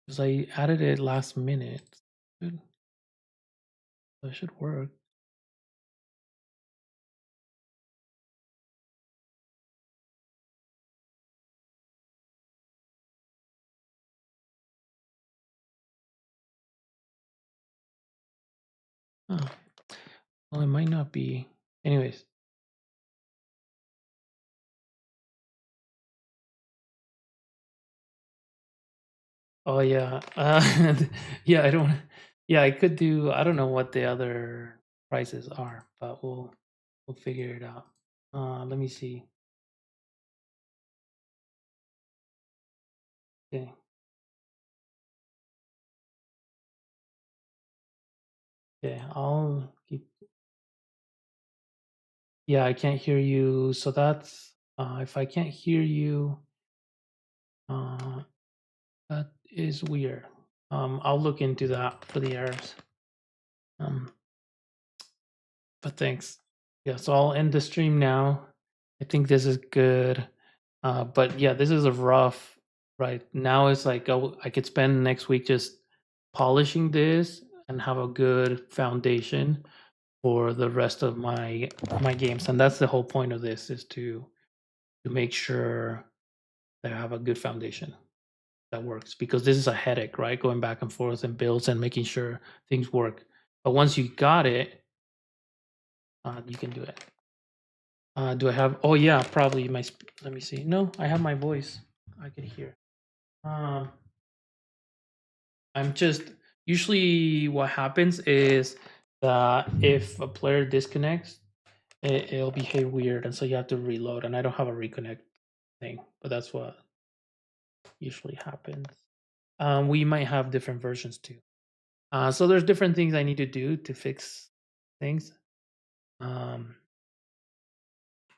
Because I added it last minute. Good. So it should work. Oh, well, it might not be. Anyways. Oh yeah. Yeah, I don't. Yeah, I could do. I don't know what the other prices are, but we'll figure it out. Let me see. Okay. Okay, I'll keep. Yeah, I can't hear you. So that's if I can't hear you, uh, that is weird. I'll look into that for the errors. But thanks. Yeah, so I'll end the stream now. I think this is good. But yeah, this is a rough. Right now, it's like I could spend next week just polishing this and have a good foundation for the rest of my games, and that's the whole point of this, is to make sure that I have a good foundation that works, because this is a headache, right? Going back and forth and builds and making sure things work. But once you got it, you can do it. Do I have? Oh yeah, probably my. Let me see. No, I have my voice. I can hear. Um, I'm just usually what happens is that if a player disconnects, it'll behave weird, and so you have to reload. And I don't have a reconnect thing, but that's what usually happens. We might have different versions too. So there's different things I need to do to fix things. Um,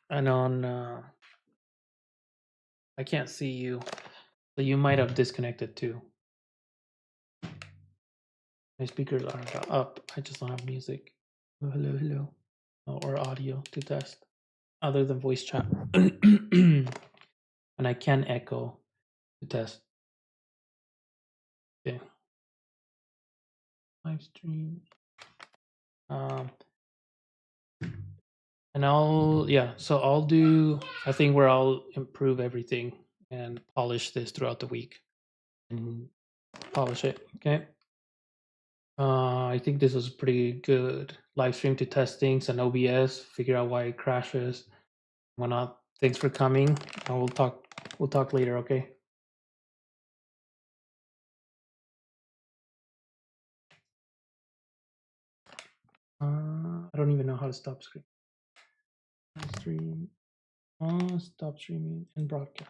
and on I can't see you, so you might have disconnected too. My speakers are up. I just don't have music. Hello, hello, hello. Or audio to test, other than voice chat. And I can echo to test. Okay. Live stream. And so I'll do a thing where I'll improve everything and polish this throughout the week and polish it. Okay. I think this was pretty good live stream to test things and OBS, figure out why it crashes, whatnot. Thanks for coming. And we'll talk later, okay? I don't even know how to stop screen. Live stream. Stop streaming and broadcast.